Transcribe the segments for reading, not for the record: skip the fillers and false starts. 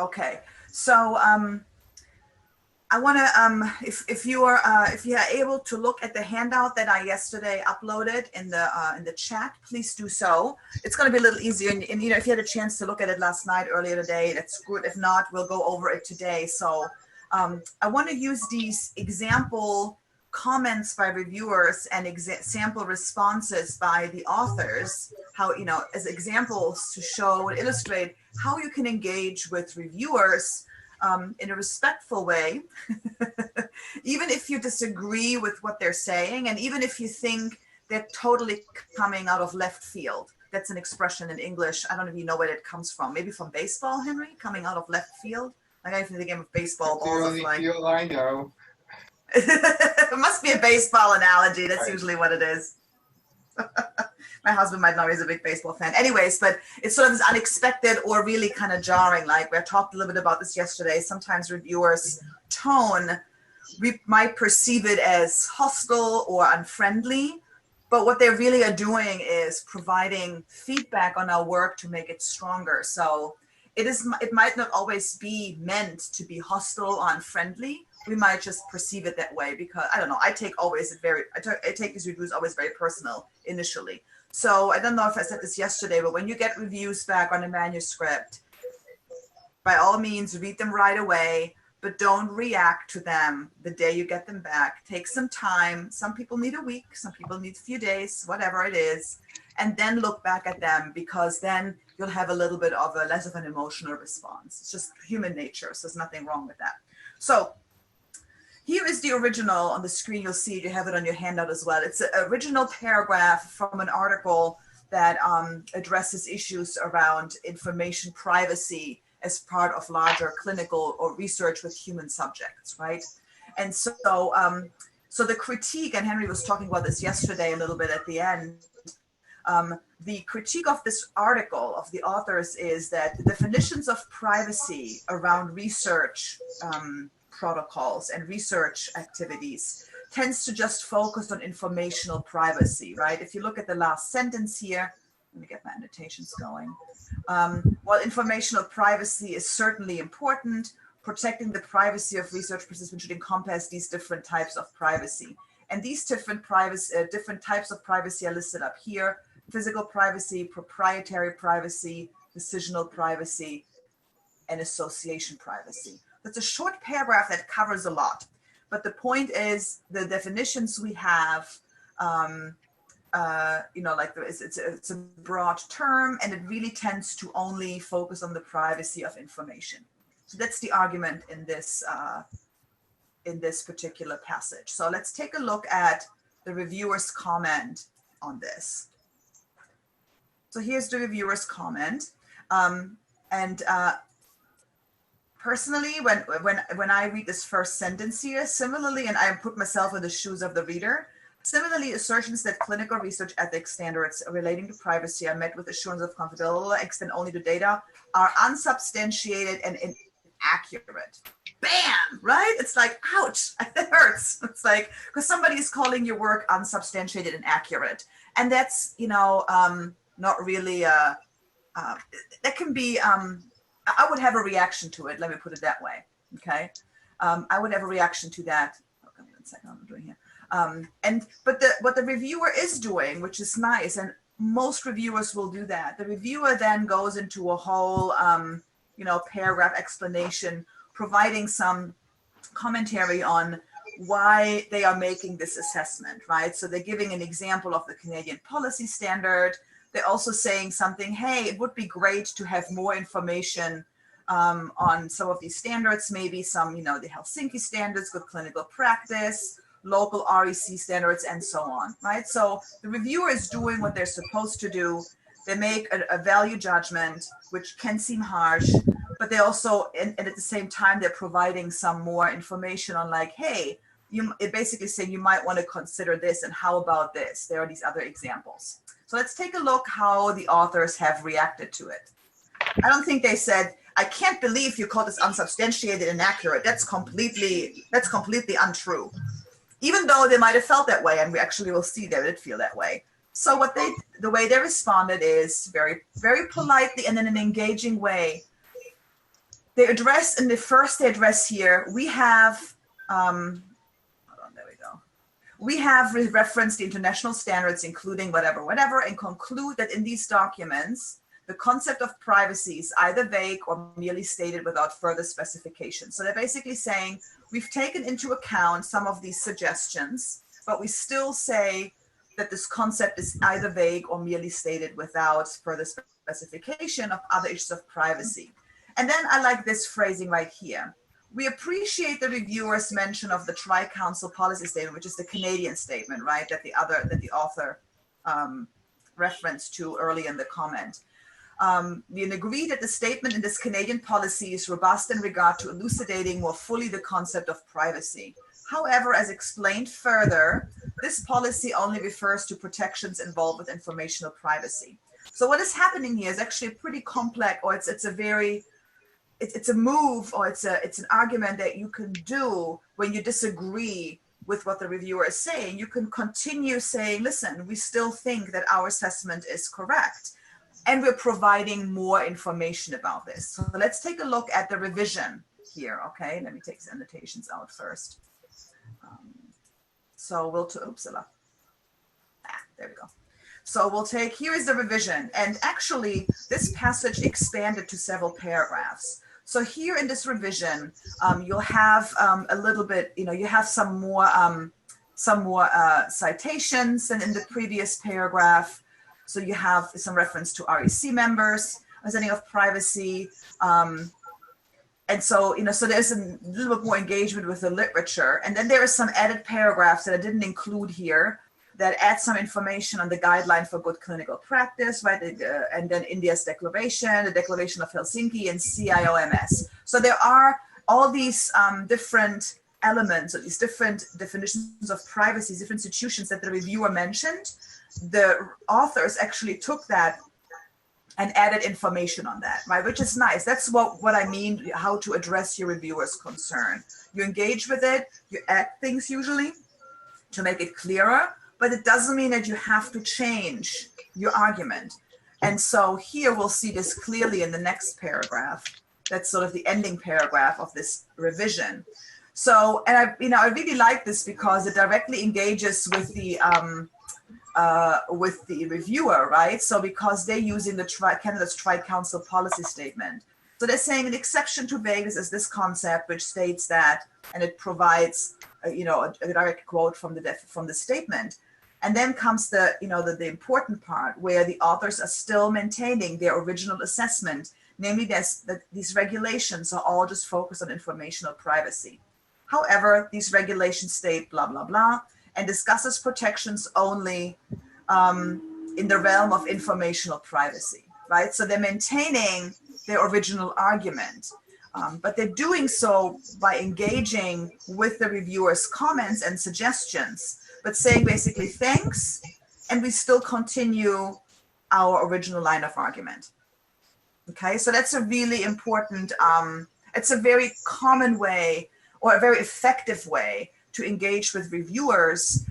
Okay, so I want to, if you are able to look at the handout that I yesterday uploaded in the chat, please do so. It's going to be a little easier, and you know, if you had a chance to look at it last night, earlier today, that's good. If not, we'll go over it today. So I want to use these example comments by reviewers and sample responses by the authors, how, you know, as examples to show and illustrate how you can engage with reviewers in a respectful way, even if you disagree with what they're saying, and even if you think they're totally coming out of left field. That's an expression in English. I don't know if you know where it comes from. Maybe from baseball, Henry? Coming out of left field? Like I think the game of baseball. That's the only field I know. It must be a baseball analogy. That's Right. usually what it is. My husband might know, he's a big baseball fan. Anyways, but it's sort of this unexpected or really kind of jarring. Like we talked a little bit about this yesterday. Sometimes reviewers' tone, we might perceive it as hostile or unfriendly, but what they really are doing is providing feedback on our work to make it stronger. So it might not always be meant to be hostile or unfriendly. We might just perceive it that way because, I don't know, I take these reviews always very personal initially. So I don't know if I said this yesterday, but when you get reviews back on a manuscript, by all means, read them right away, but don't react to them the day you get them back. Take some time. Some people need a week, some people need a few days, whatever it is, and then look back at them, because then you'll have a little bit of less of an emotional response. It's just human nature, so there's nothing wrong with that. So here is the original on the screen. You'll see it. You have it on your handout as well. It's an original paragraph from an article that addresses issues around information privacy as part of larger clinical or research with human subjects, right? And so, so the critique, and Henry was talking about this yesterday a little bit at the end, the critique of this article of the authors is that the definitions of privacy around research protocols and research activities tends to just focus on informational privacy, right? If you look at the last sentence here, let me get my annotations going. While informational privacy is certainly important, protecting the privacy of research participants should encompass these different types of privacy. And these different types of privacy are listed up here: physical privacy, proprietary privacy, decisional privacy, and association privacy. That's a short paragraph that covers a lot. But the point is, the definitions we have, you know, like it's a broad term, and it really tends to only focus on the privacy of information. So that's the argument in this particular passage. So let's take a look at the reviewer's comment on this. So here's the reviewer's comment, personally, when I read this first sentence here, similarly, and I put myself in the shoes of the reader, similarly, assertions that clinical research ethics standards relating to privacy are met with assurance of confidentiality, extend only to data, are unsubstantiated and inaccurate. Bam, right? It's like, ouch, it hurts. It's like, because somebody is calling your work unsubstantiated and accurate. And that's, you know, not really, that can be, I would have a reaction to it. Let me put it that way. Okay. I would have a reaction to that. Okay, 1 second, what I'm doing here. But what the reviewer is doing, which is nice, and most reviewers will do that. The reviewer then goes into a whole, you know, paragraph explanation, providing some commentary on why they are making this assessment, right? So they're giving an example of the Canadian policy standard. They're also saying something, hey, it would be great to have more information on some of these standards, maybe some, you know, the Helsinki standards, good clinical practice, local REC standards, and so on, right? So the reviewer is doing what they're supposed to do. They make a value judgment, which can seem harsh, but they also, and at the same time, they're providing some more information on like, hey, it basically saying you might want to consider this, and how about this? There are these other examples. So let's take a look how the authors have reacted to it. I don't think they said, I can't believe you call this unsubstantiated and inaccurate. That's completely untrue. Even though they might have felt that way, and we actually will see they did feel that way. So the way they responded is very, very politely and in an engaging way. they address in the first they address here, we have, hold on, there we go. We have referenced the international standards, including whatever, and conclude that in these documents, the concept of privacy is either vague or merely stated without further specification. So they're basically saying we've taken into account some of these suggestions, but we still say that this concept is either vague or merely stated without further specification of other issues of privacy. And then I like this phrasing right here. We appreciate the reviewer's mention of the Tri-Council policy statement, which is the Canadian statement, right? That the author referenced to early in the comment. We agree that the statement in this Canadian policy is robust in regard to elucidating more fully the concept of privacy. However, as explained further, this policy only refers to protections involved with informational privacy. So what is happening here is actually a pretty complex, or it's a move, or it's an argument that you can do when you disagree with what the reviewer is saying. You can continue saying, listen, we still think that our assessment is correct, and we're providing more information about this. So let's take a look at the revision here, okay? Let me take the annotations out first. So we'll, there we go. So we'll take, here is the revision. And actually, this passage expanded to several paragraphs. So here in this revision, you'll have a little bit, you have some more citations than in the previous paragraph. So you have some reference to REC members, understanding of privacy. And so, so there's a little bit more engagement with the literature. And then there are some added paragraphs that I didn't include here that add some information on the guideline for good clinical practice, right? And then India's declaration, the Declaration of Helsinki, and CIOMS. So there are all these different elements, or these different definitions of privacy, different institutions that the reviewer mentioned. The authors actually took that and added information on that, right? Which is nice. That's what I mean, how to address your reviewer's concern. You engage with it, you add things usually to make it clearer, but it doesn't mean that you have to change your argument. And so here we'll see this clearly in the next paragraph. That's sort of the ending paragraph of this revision. So, and I really like this because it directly engages with the reviewer, right? So because they're using the Canada's Tri-Council policy statement. So they're saying an exception to vagueness is this concept, which states that, and it provides, a direct quote from the statement. And then comes the important part where the authors are still maintaining their original assessment, namely that these regulations are all just focused on informational privacy. However, these regulations state blah, blah, blah, and discusses protections only in the realm of informational privacy, right? So they're maintaining their original argument, but they're doing so by engaging with the reviewer's comments and suggestions, but saying basically thanks, and we still continue our original line of argument. Okay, so that's a really important, it's a very common way, or a very effective way to engage with reviewers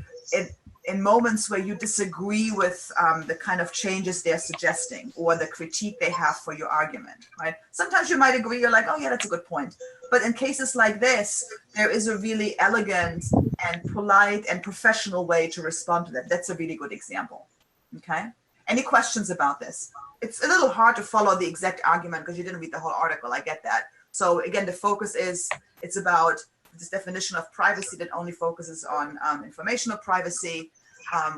in moments where you disagree with the kind of changes they're suggesting or the critique they have for your argument, right? Sometimes you might agree, you're like, oh yeah, that's a good point. But in cases like this, there is a really elegant and polite and professional way to respond to that. That's a really good example, okay? Any questions about this? It's a little hard to follow the exact argument because you didn't read the whole article, I get that. So again, the focus is, it's about this definition of privacy that only focuses on informational privacy,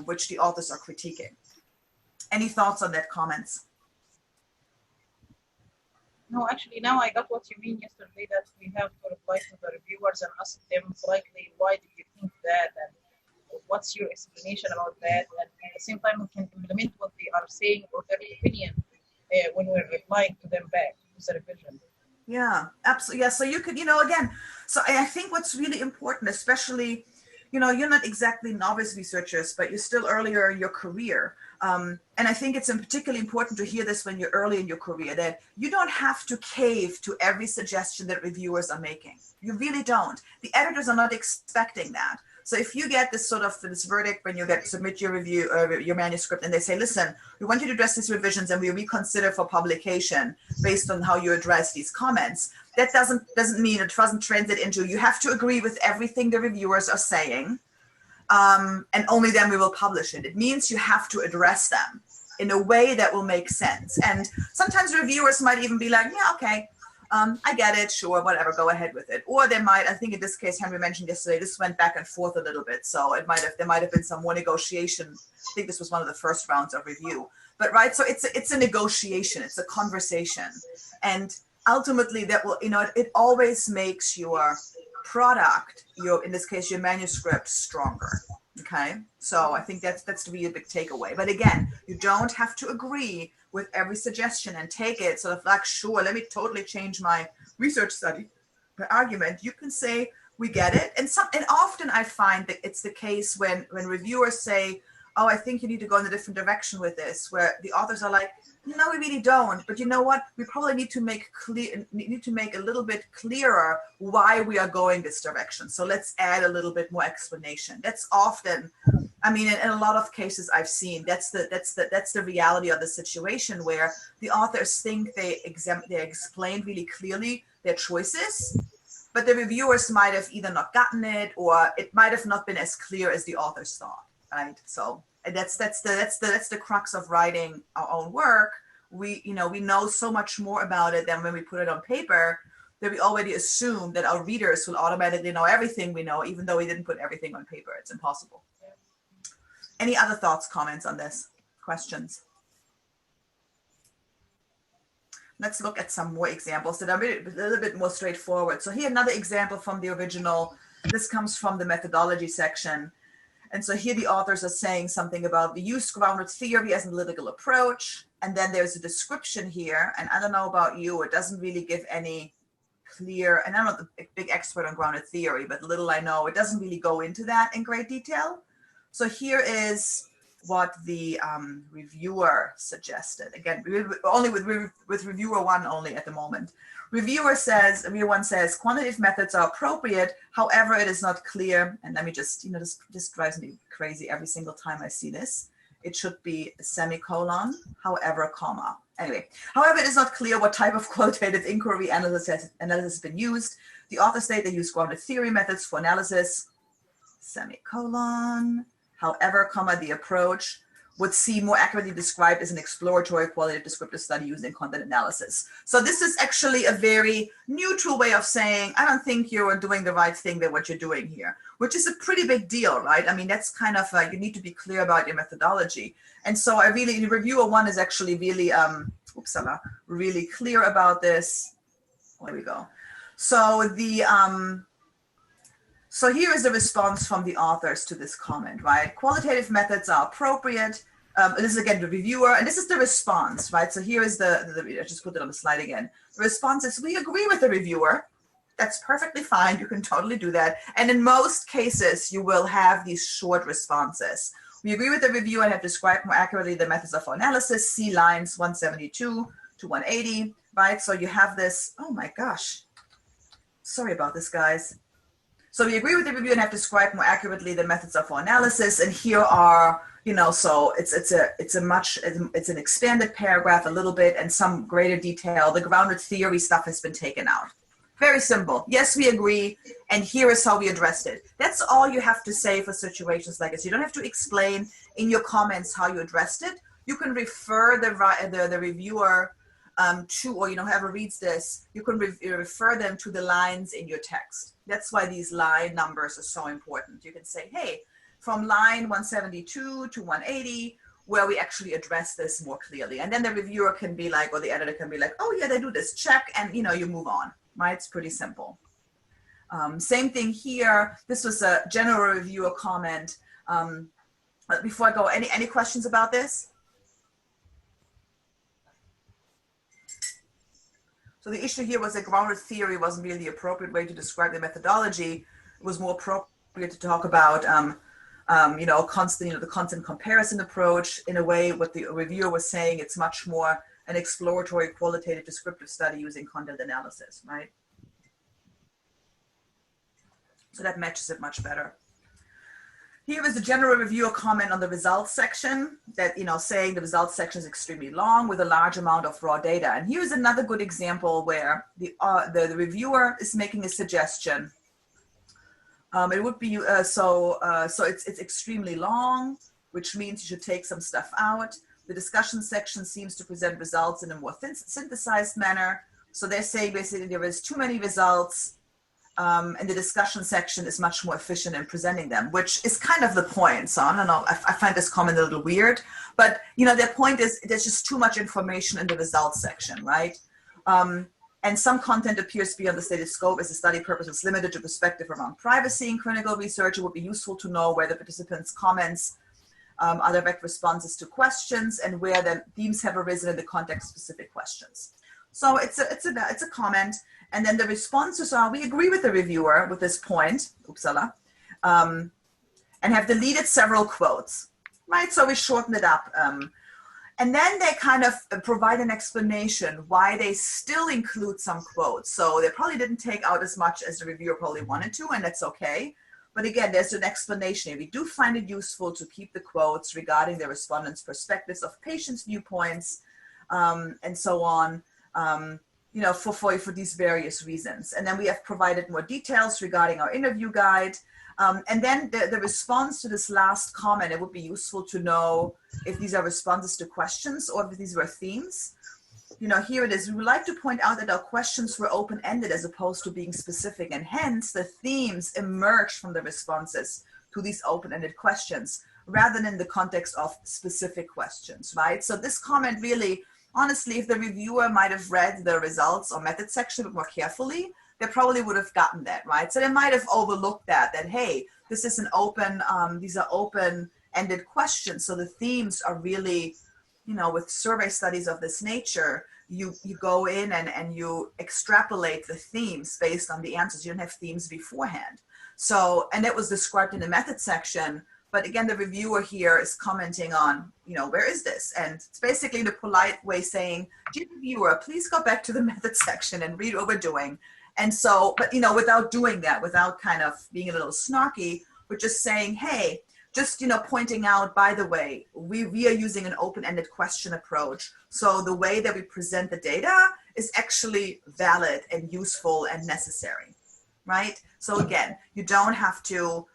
which the authors are critiquing. Any thoughts on that, comments? No, actually, now I got what you mean yesterday, that we have to reply to the reviewers and ask them politely, why do you think that? And what's your explanation about that? And at the same time, we can implement what they are saying or their opinion when we're replying to them back with the revision. Yeah, absolutely. Yeah, so you could, again, so I think what's really important, especially, you're not exactly novice researchers, but you're still earlier in your career. And I think it's particularly important to hear this when you're early in your career, that you don't have to cave to every suggestion that reviewers are making. You really don't. The editors are not expecting that. So if you get this sort of this verdict when you submit your review, your manuscript, and they say, listen, we want you to address these revisions and we reconsider for publication based on how you address these comments, that doesn't mean, it doesn't translate into you have to agree with everything the reviewers are saying, and only then we will publish it. It means you have to address them in a way that will make sense. And sometimes reviewers might even be like, yeah, okay, I get it, sure, whatever, go ahead with it. Or they might, I think in this case, Henry mentioned yesterday, this went back and forth a little bit. So there might have been some more negotiation. I think this was one of the first rounds of review. But right, so it's a negotiation, it's a conversation. And ultimately that will, it always makes your product, in this case, your manuscript stronger. Okay, so I think that's really a big takeaway. But again, you don't have to agree with every suggestion and take it sort of like, sure, let me totally change my research study argument. You can say, we get it. And often I find that it's the case when reviewers say, oh, I think you need to go in a different direction with this, where the authors are like, no, we really don't. But you know what? We probably need to make a little bit clearer why we are going this direction. So let's add a little bit more explanation. That's often, I mean, in a lot of cases I've seen, that's the reality of the situation where the authors think they explained really clearly their choices, but the reviewers might have either not gotten it or it might have not been as clear as the authors thought. Right. So that's the crux of writing our own work. We know so much more about it than when we put it on paper, that we already assume that our readers will automatically know everything we know, even though we didn't put everything on paper. It's impossible. Any other thoughts, comments on this? Questions? Let's look at some more examples that are a little bit more straightforward. So here, another example from the original. This comes from the methodology section. And so here the authors are saying something about the use-grounded theory as an analytical approach. And then there's a description here. And I don't know about you, it doesn't really give any clear, and I'm not a big expert on grounded theory, but little I know, it doesn't really go into that in great detail. So here is what the reviewer suggested. Again, only with reviewer one only at the moment. Reviewer one says, quantitative methods are appropriate. However, it is not clear. And let me just, this drives me crazy every single time I see this. It should be a semicolon, however, comma. Anyway, however, it is not clear what type of qualitative inquiry analysis has been used. The authors state they use grounded theory methods for analysis, semicolon. However, comma, the approach would see more accurately described as an exploratory qualitative descriptive study used in content analysis. So this is actually a very neutral way of saying, I don't think you're doing the right thing with what you're doing here, which is a pretty big deal, right? I mean, that's kind of, you need to be clear about your methodology. And so I really, reviewer one is actually really, really clear about this. There we go. So so here is the response from the authors to this comment, right? Qualitative methods are appropriate. This is again the reviewer, and this is the response, right? So here is I just put it on the slide again. The response is, we agree with the reviewer. That's perfectly fine. You can totally do that. And in most cases, you will have these short responses. We agree with the reviewer and have described more accurately the methods of analysis. See lines 172 to 180, right? So you have this, oh my gosh. Sorry about this, guys. So we agree with the review and have described more accurately the methods of analysis. And here are, so it's an expanded paragraph a little bit and some greater detail. The grounded theory stuff has been taken out. Very simple. Yes, we agree. And here is how we addressed it. That's all you have to say for situations like this. You don't have to explain in your comments how you addressed it. You can refer the reviewer to, or whoever reads this, you can refer them to the lines in your text. That's why these line numbers are so important. You can say, hey, from line 172 to 180, where we actually address this more clearly. And then the reviewer can be like, or the editor can be like, oh yeah, they do this, check, and you move on, right? It's pretty simple. Same thing here. This was a general reviewer comment. Before I go, any questions about this? So the issue here was that grounded theory wasn't really the appropriate way to describe the methodology. It was more appropriate to talk about, the content comparison approach. In a way, what the reviewer was saying, it's much more an exploratory, qualitative, descriptive study using content analysis, right? So that matches it much better. Here is the general reviewer comment on the results section that, saying the results section is extremely long with a large amount of raw data. And here's another good example where the reviewer is making a suggestion. It would be, so it's extremely long, which means you should take some stuff out. The discussion section seems to present results in a more synthesized manner. So they're saying basically there is too many results. And the discussion section is much more efficient in presenting them, which is kind of the point. So I don't know, I find this comment a little weird, but their point is there's just too much information in the results section, right? And some content appears beyond the stated scope as the study purpose is limited to perspective around privacy in clinical research. It would be useful to know where the participants' comments are direct responses to questions and where the themes have arisen in the context of specific questions. So it's a comment. And then the responses are, we agree with the reviewer with this point, and have deleted several quotes, right? So we shortened it up. And then they kind of provide an explanation why they still include some quotes. So they probably didn't take out as much as the reviewer probably wanted to, and that's okay. But again, there's an explanation. We do find it useful to keep the quotes regarding the respondents' perspectives of patients' viewpoints, and so on. For these various reasons. And then we have provided more details regarding our interview guide. And then the response to this last comment, it would be useful to know if these are responses to questions or if these were themes. Here it is. We would like to point out that our questions were open-ended as opposed to being specific, and hence the themes emerged from the responses to these open-ended questions rather than in the context of specific questions, right? So this comment really, honestly, if the reviewer might have read the results or method section a bit more carefully, they probably would have gotten that, right? So they might have overlooked that, hey, this is an open, these are open-ended questions. So the themes are really, with survey studies of this nature, you go in and you extrapolate the themes based on the answers. You don't have themes beforehand. So, and that was described in the method section. But again, the reviewer here is commenting on, where is this? And it's basically the polite way saying, dear reviewer, please go back to the method section and read what we're doing. And so, but, without doing that, without kind of being a little snarky, we're just saying, hey, just, pointing out, by the way, we are using an open-ended question approach. So the way that we present the data is actually valid and useful and necessary, right? So again, you don't have to,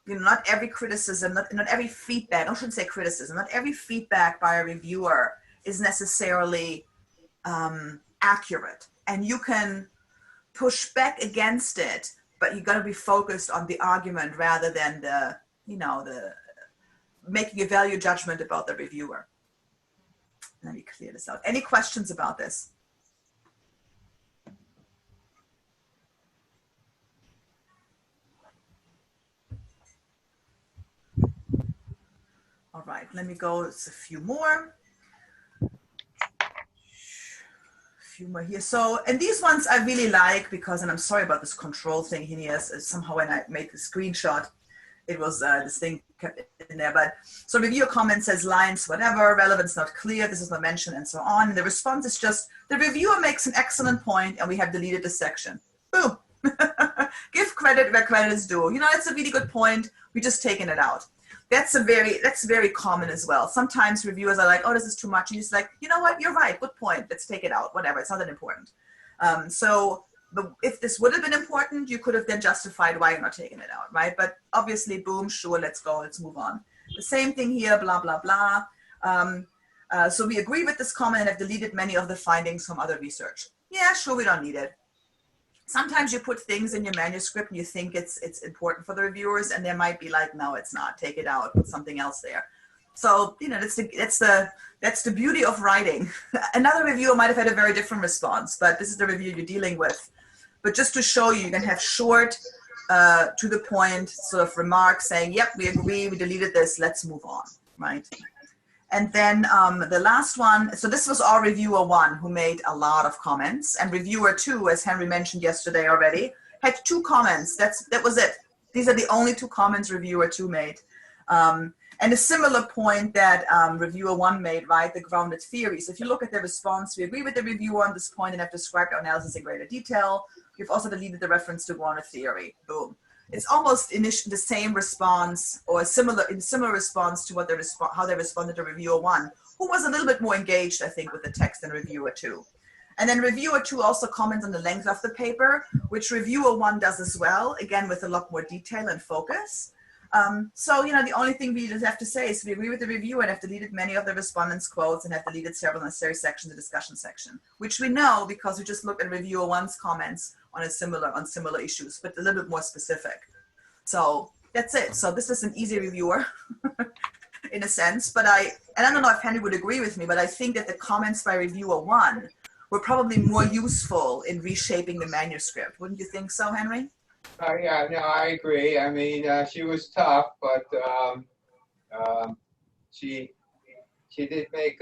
not every criticism, not every feedback, I shouldn't say criticism, not every feedback by a reviewer is necessarily accurate. And you can push back against it, but you got to be focused on the argument rather than the making a value judgment about the reviewer. Let me clear this out. Any questions about this? All right, let me go, it's a few more. Here. So, and these ones I really like because, and I'm sorry about this control thing here, somehow when I made the screenshot, it was this thing kept in there. But so reviewer comment says lines, whatever, relevance not clear, this is not mentioned, and so on. And the response is just, the reviewer makes an excellent point and we have deleted the section. Boom. Give credit where credit is due. It's a really good point. We just taken it out. That's very common as well. Sometimes reviewers are like, oh, this is too much. And you're just like, you know what? You're right. Good point. Let's take it out. Whatever. It's not that important. If this would have been important, you could have then justified why you're not taking it out, right? But obviously, boom, sure, let's go. Let's move on. The same thing here, blah, blah, blah. So we agree with this comment and have deleted many of the findings from other research. Yeah, sure, we don't need it. Sometimes you put things in your manuscript and you think it's important for the reviewers, and they might be like, no, it's not. Take it out. Put something else there. So that's the beauty of writing. Another reviewer might have had a very different response, but this is the review you're dealing with. But just to show you, you can have short, to the point sort of remarks saying, yep, we agree, we deleted this, let's move on, right? And then the last one, so this was our reviewer 1 who made a lot of comments, and reviewer 2, as Henry mentioned yesterday already, had 2 comments. That was it. These are the only 2 comments reviewer 2 made. And a similar point that reviewer 1 made, right, the grounded theories. If you look at the response, we agree with the reviewer on this point and have described our analysis in greater detail. We've also deleted the reference to grounded theory. Boom. it's almost the same response or similar response to what how they responded to reviewer 1, who was a little bit more engaged, I think, with the text than reviewer 2. And then reviewer 2 also comments on the length of the paper, which reviewer 1 does as well, again, with a lot more detail and focus. So, the only thing we just have to say is we agree with the reviewer and have deleted many of the respondents' quotes and have deleted several necessary sections of the discussion section, which we know because we just looked at reviewer 1's comments on similar issues, but a little bit more specific. So that's it. So this is an easy reviewer in a sense, and I don't know if Henry would agree with me, but I think that the comments by reviewer 1 were probably more useful in reshaping the manuscript. Wouldn't you think so, Henry? Yeah, no, I agree. I mean, she was tough, but she did make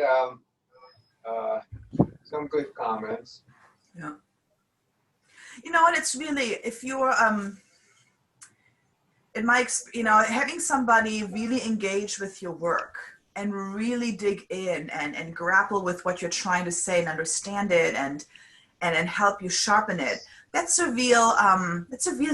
some good comments. Yeah. And it's really, if you're, having somebody really engage with your work and really dig in and grapple with what you're trying to say and understand it and help you sharpen it, that's a real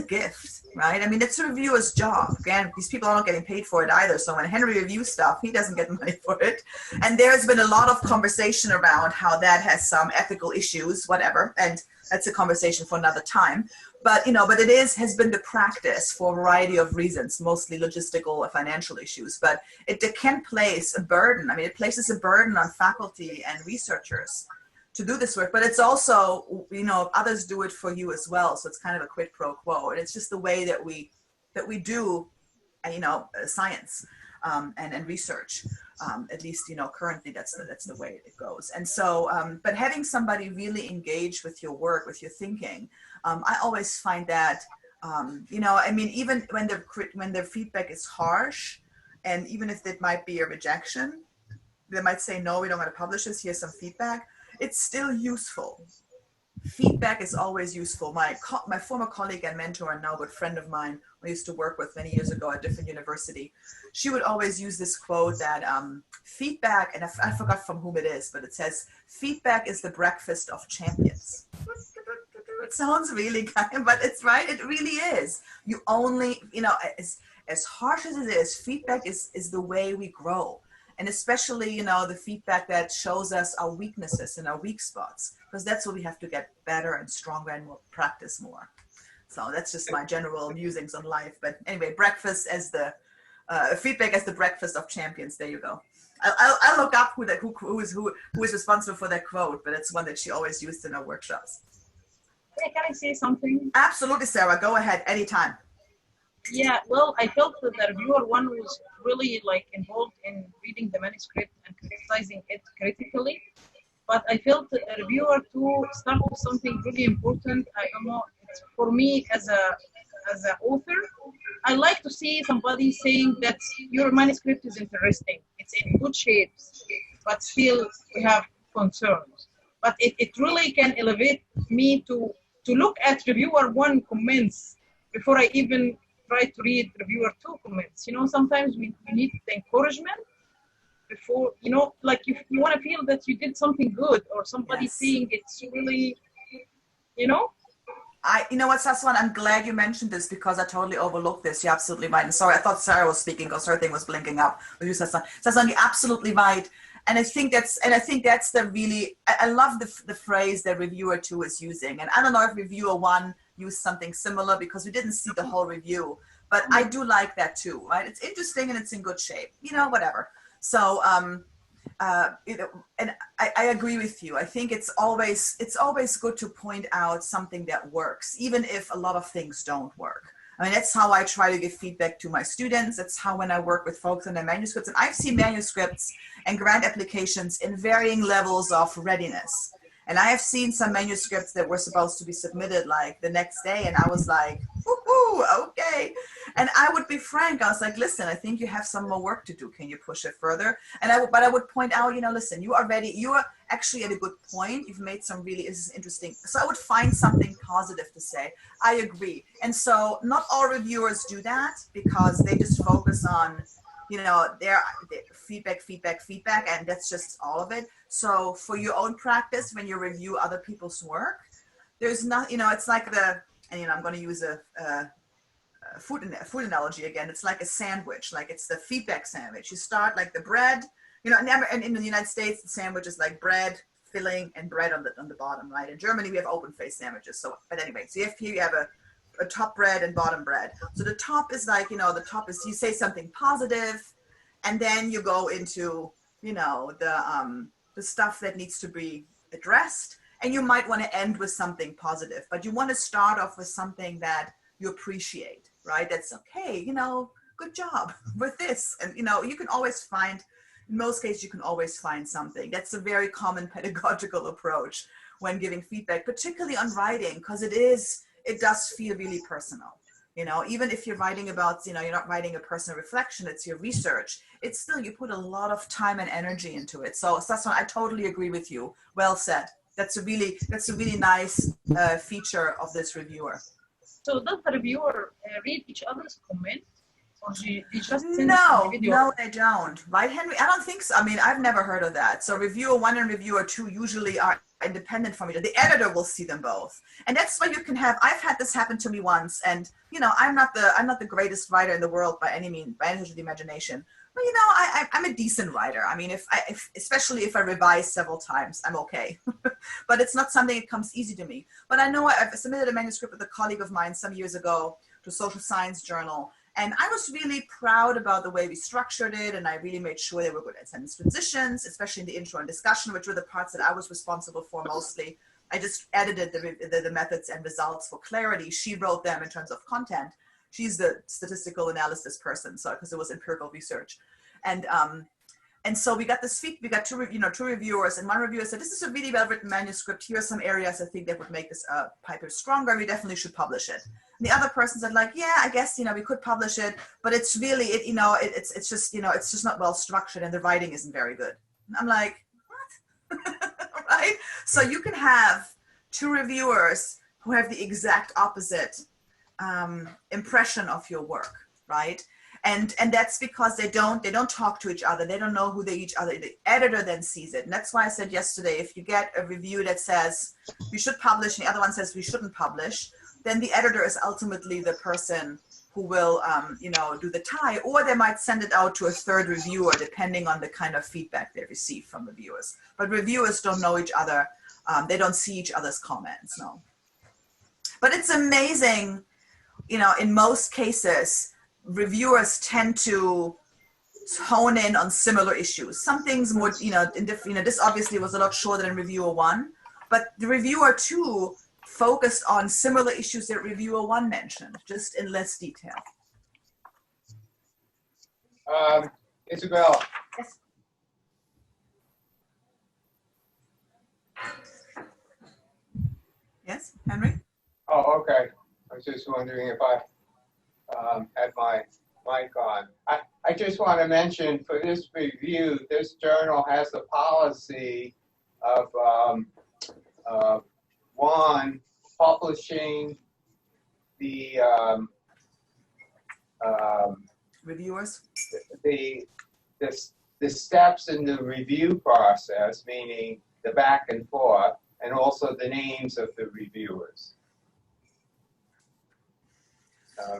gift, right? I mean, it's a reviewer's job. Again, these people are not getting paid for it either. So when Henry reviews stuff, he doesn't get money for it. And there's been a lot of conversation around how that has some ethical issues, whatever. And that's a conversation for another time. But it has been the practice for a variety of reasons, mostly logistical or financial issues. But it can place a burden. I mean, it places a burden on faculty and researchers to do this work, but it's also, others do it for you as well. So it's kind of a quid pro quo. And it's just the way that we do, science and research. At least, currently that's the way it goes. And so, but having somebody really engage with your work, with your thinking, I always find that, even when their feedback is harsh, and even if it might be a rejection, they might say, no, we don't want to publish this, here's some feedback. It's still useful. Feedback is always useful. My former colleague and mentor and now good friend of mine, I used to work with many years ago at a different university, she would always use this quote that feedback, and I forgot from whom it is, but it says, feedback is the breakfast of champions. It sounds really kind, but it's right. It really is. You only, as harsh as it is, feedback is the way we grow. And especially, the feedback that shows us our weaknesses and our weak spots, because that's what we have to get better and stronger and we'll practice more. So that's just my general musings on life. But anyway, feedback as the breakfast of champions. There you go. I'll look up who is responsible for that quote, but it's one that she always used in our workshops. Hey, can I say something? Absolutely, Sarah. Go ahead, anytime. Yeah, well, I felt that the reviewer 1 was really involved in reading the manuscript and criticizing it critically. But I felt that the reviewer 2 started with something really important. I don't know, it's for me as an author, I like to see somebody saying that your manuscript is interesting, it's in good shape, but still we have concerns. But it really can elevate me to look at reviewer 1 comments before I even try to read reviewer 2 comments. Sometimes we need the encouragement before, if you want to feel that you did something good or somebody saying it's really, You know what, Saswan, I'm glad you mentioned this because I totally overlooked this. You're absolutely right. And sorry, I thought Sarah was speaking because her thing was blinking up. But you, Saswan, you're absolutely right. And I think that's the really, I love the phrase that reviewer 2 is using. And I don't know if reviewer 1 used something similar because we didn't see the whole review, but I do like that too, right? It's interesting and it's in good shape, whatever. So, and I agree with you. I think it's always good to point out something that works, even if a lot of things don't work. I mean, that's how I try to give feedback to my students. That's how when I work with folks on their manuscripts, and I've seen manuscripts and grant applications in varying levels of readiness. And I have seen some manuscripts that were supposed to be submitted like the next day. And I was like, woohoo, okay. And I would be frank. I was like, listen, I think you have some more work to do. Can you push it further? But I would point out, listen, you are ready. You are actually at a good point. You've made some really interesting. So I would find something positive to say. I agree. And so not all reviewers do that because they just focus on, their feedback, and that's just all of it. So for your own practice, when you review other people's work, there's not, it's like I'm going to use a food analogy again. It's like a sandwich, like it's the feedback sandwich. You start like the bread, you know, and in the United States, the sandwich is like bread, filling, and bread on the bottom, right? In Germany, we have open face sandwiches. So, but anyway, so you have a top bread and bottom bread. So the top is like, you know, the top is, you say something positive, and then you go into, you know, the stuff that needs to be addressed. And you might want to end with something positive, but you want to start off with something that you appreciate, right? That's okay, you know, good job with this. And, you know, you can always find, in most cases, you can always find something. That's a very common pedagogical approach when giving feedback, particularly on writing, because it does feel really personal. You know, even if you're writing about, you know, you're not writing a personal reflection, it's your research. It's still, you put a lot of time and energy into it. So that's why I totally agree with you. Well said. That's a really nice feature of this reviewer. So does the reviewer read each other's comments, or they just send the video? No, they don't. Right, Henry? I don't think so. I mean, I've never heard of that. So reviewer 1 and reviewer 2 usually are independent from each other. The editor will see them both, and that's why you can have. I've had this happen to me once, and you know, I'm not the greatest writer in the world by any means, by any stretch of the imagination. But you know, I'm a decent writer. I mean, especially if I revise several times, I'm okay. But it's not something that comes easy to me. But I know I've submitted a manuscript with a colleague of mine some years ago to a social science journal. And I was really proud about the way we structured it. And I really made sure they were good at sentence transitions, especially in the intro and discussion, which were the parts that I was responsible for mostly. I just edited the methods and results for clarity. She wrote them in terms of content. She's the statistical analysis person, so because it was empirical research. And so we got this we got two reviewers, and one reviewer said, this is a really well-written manuscript. Here are some areas I think that would make this paper stronger. We definitely should publish it. And the other person said, like, yeah, I guess, you know, we could publish it, but it's really, it's just, you know, it's just not well structured and the writing isn't very good. And I'm like, what? Right? So you can have two reviewers who have the exact opposite impression of your work, right? And that's because they don't talk to each other. They don't know who the editor then sees it. And that's why I said yesterday, if you get a review that says you should publish and the other one says we shouldn't publish, then the editor is ultimately the person who will, you know, do the tie, or they might send it out to a third reviewer, depending on the kind of feedback they receive from reviewers. But reviewers don't know each other. They don't see each other's comments, no. But it's amazing, you know, in most cases, reviewers tend to hone in on similar issues. Some things more, you know, this obviously was a lot shorter than reviewer 1, but the reviewer 2 focused on similar issues that reviewer 1 mentioned, just in less detail. Isabel. Yes. Yes, Henry? Oh, okay. I was just wondering if I had my mic on. I just want to mention for this review, this journal has the policy of one, publishing the Reviewers? the steps in the review process, meaning the back and forth, and also the names of the reviewers.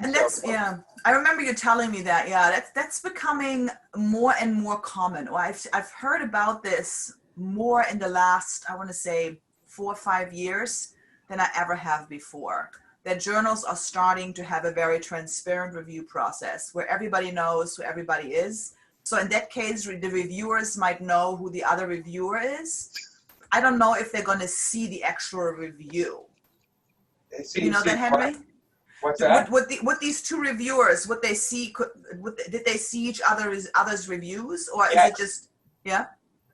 And that's, yeah, I remember you telling me that, yeah, that's becoming more and more common. Or I've heard about this more in the last, I want to say 4 or 5 years than I ever have before. That journals are starting to have a very transparent review process where everybody knows who everybody is. So in that case, the reviewers might know who the other reviewer is. I don't know if they're going to see the actual review. You know that, Henry? What's that? Would these two reviewers, would they see? Did they see each other's reviews, or Yes. is it just yeah?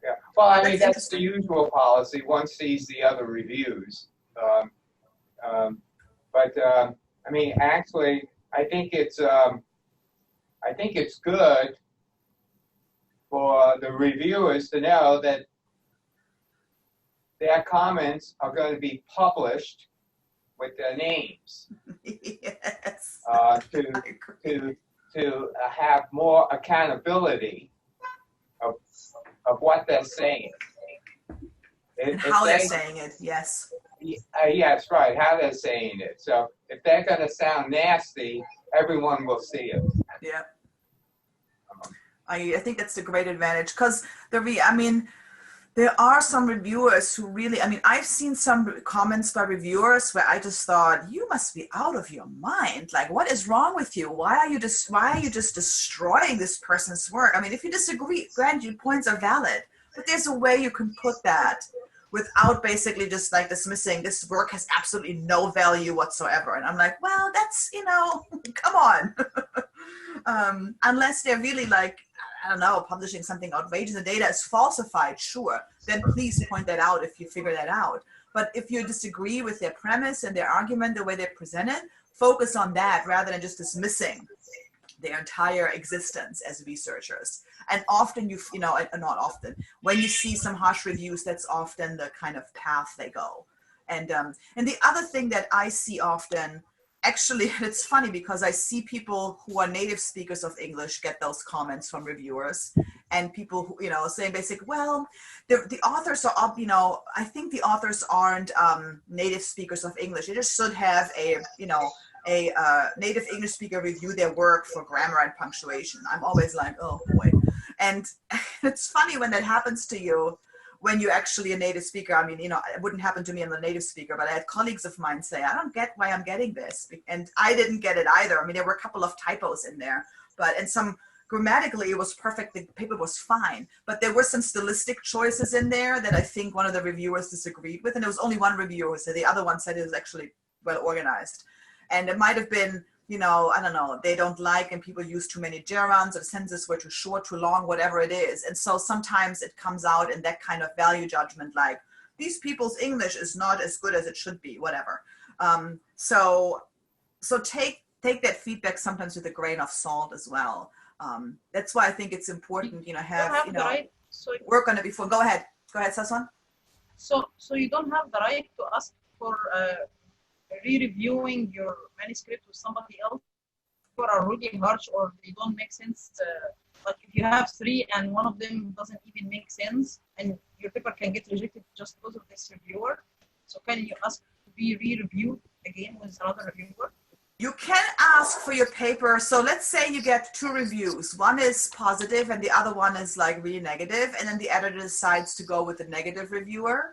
Yeah. Well, I mean, that's the interesting. usual policy. One sees the other reviews. I mean, actually, I think it's good for the reviewers to know that their comments are going to be published with their names. Yes. To have more accountability of what they're saying. And how they're saying it, yes. Yes, right, how they're saying it. So if they're going to sound nasty, everyone will see it. Yeah. I think that's the great advantage, because I mean, there are some reviewers who really, I mean, I've seen some comments by reviewers where I just thought, you must be out of your mind. Like, what is wrong with you? Why are you just destroying this person's work? I mean, if you disagree, granted, your points are valid, but there's a way you can put that without basically just like dismissing this work has absolutely no value whatsoever. And I'm like, well, that's, come on. Unless they're really like, I don't know, publishing something outrageous, the data is falsified, sure, then please point that out if you figure that out. But if you disagree with their premise and their argument, the way they present it, focus on that rather than just dismissing their entire existence as researchers. And often not often, when you see some harsh reviews, that's often the kind of path they go. And the other thing that I see often, actually, it's funny because I see people who are native speakers of English get those comments from reviewers, and people who, saying basically, well, the authors are up, I think the authors aren't native speakers of English. They just should have a native English speaker review their work for grammar and punctuation. I'm always like, oh boy. And it's funny when that happens to you, when you're actually a native speaker. I mean, it wouldn't happen to me. I'm a native speaker, but I had colleagues of mine say, I don't get why I'm getting this. And I didn't get it either. I mean, there were a couple of typos in there, and some grammatically it was perfect. The paper was fine, but there were some stylistic choices in there that I think one of the reviewers disagreed with. And there was only one reviewer, so the other one said it was actually well organized. And it might have been, I don't know, they don't like and people use too many gerunds, or the sentences were too short, too long, whatever it is. And so sometimes it comes out in that kind of value judgment, like these people's English is not as good as it should be, whatever. So take that feedback sometimes with a grain of salt as well. That's why I think it's important, work on it before. Go ahead, Saswan. So you don't have the right to ask for re-reviewing your manuscript with somebody else, or are really harsh, or they don't make sense. Like if you have 3 and one of them doesn't even make sense, and your paper can get rejected just because of this reviewer. So can you ask to be re-reviewed again with another reviewer? You can ask for your paper. So let's say you get 2 reviews. One is positive and the other one is like really negative, and then the editor decides to go with the negative reviewer.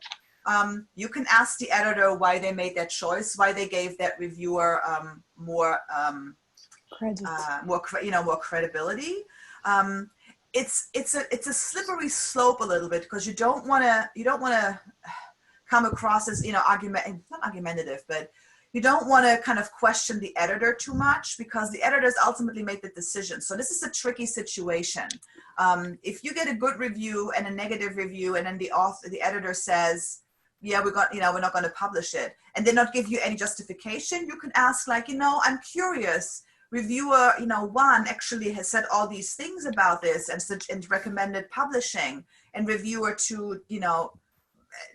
You can ask the editor why they made that choice, why they gave that reviewer more credibility. It's a slippery slope a little bit, because you don't want to come across as not argumentative, but you don't want to kind of question the editor too much, because the editors ultimately make the decision. So this is a tricky situation. If you get a good review and a negative review, and then the editor says, yeah, we're not going to publish it, and they not give you any justification, you can ask, like, I'm curious, reviewer 1 actually has said all these things about this and recommended publishing, and reviewer 2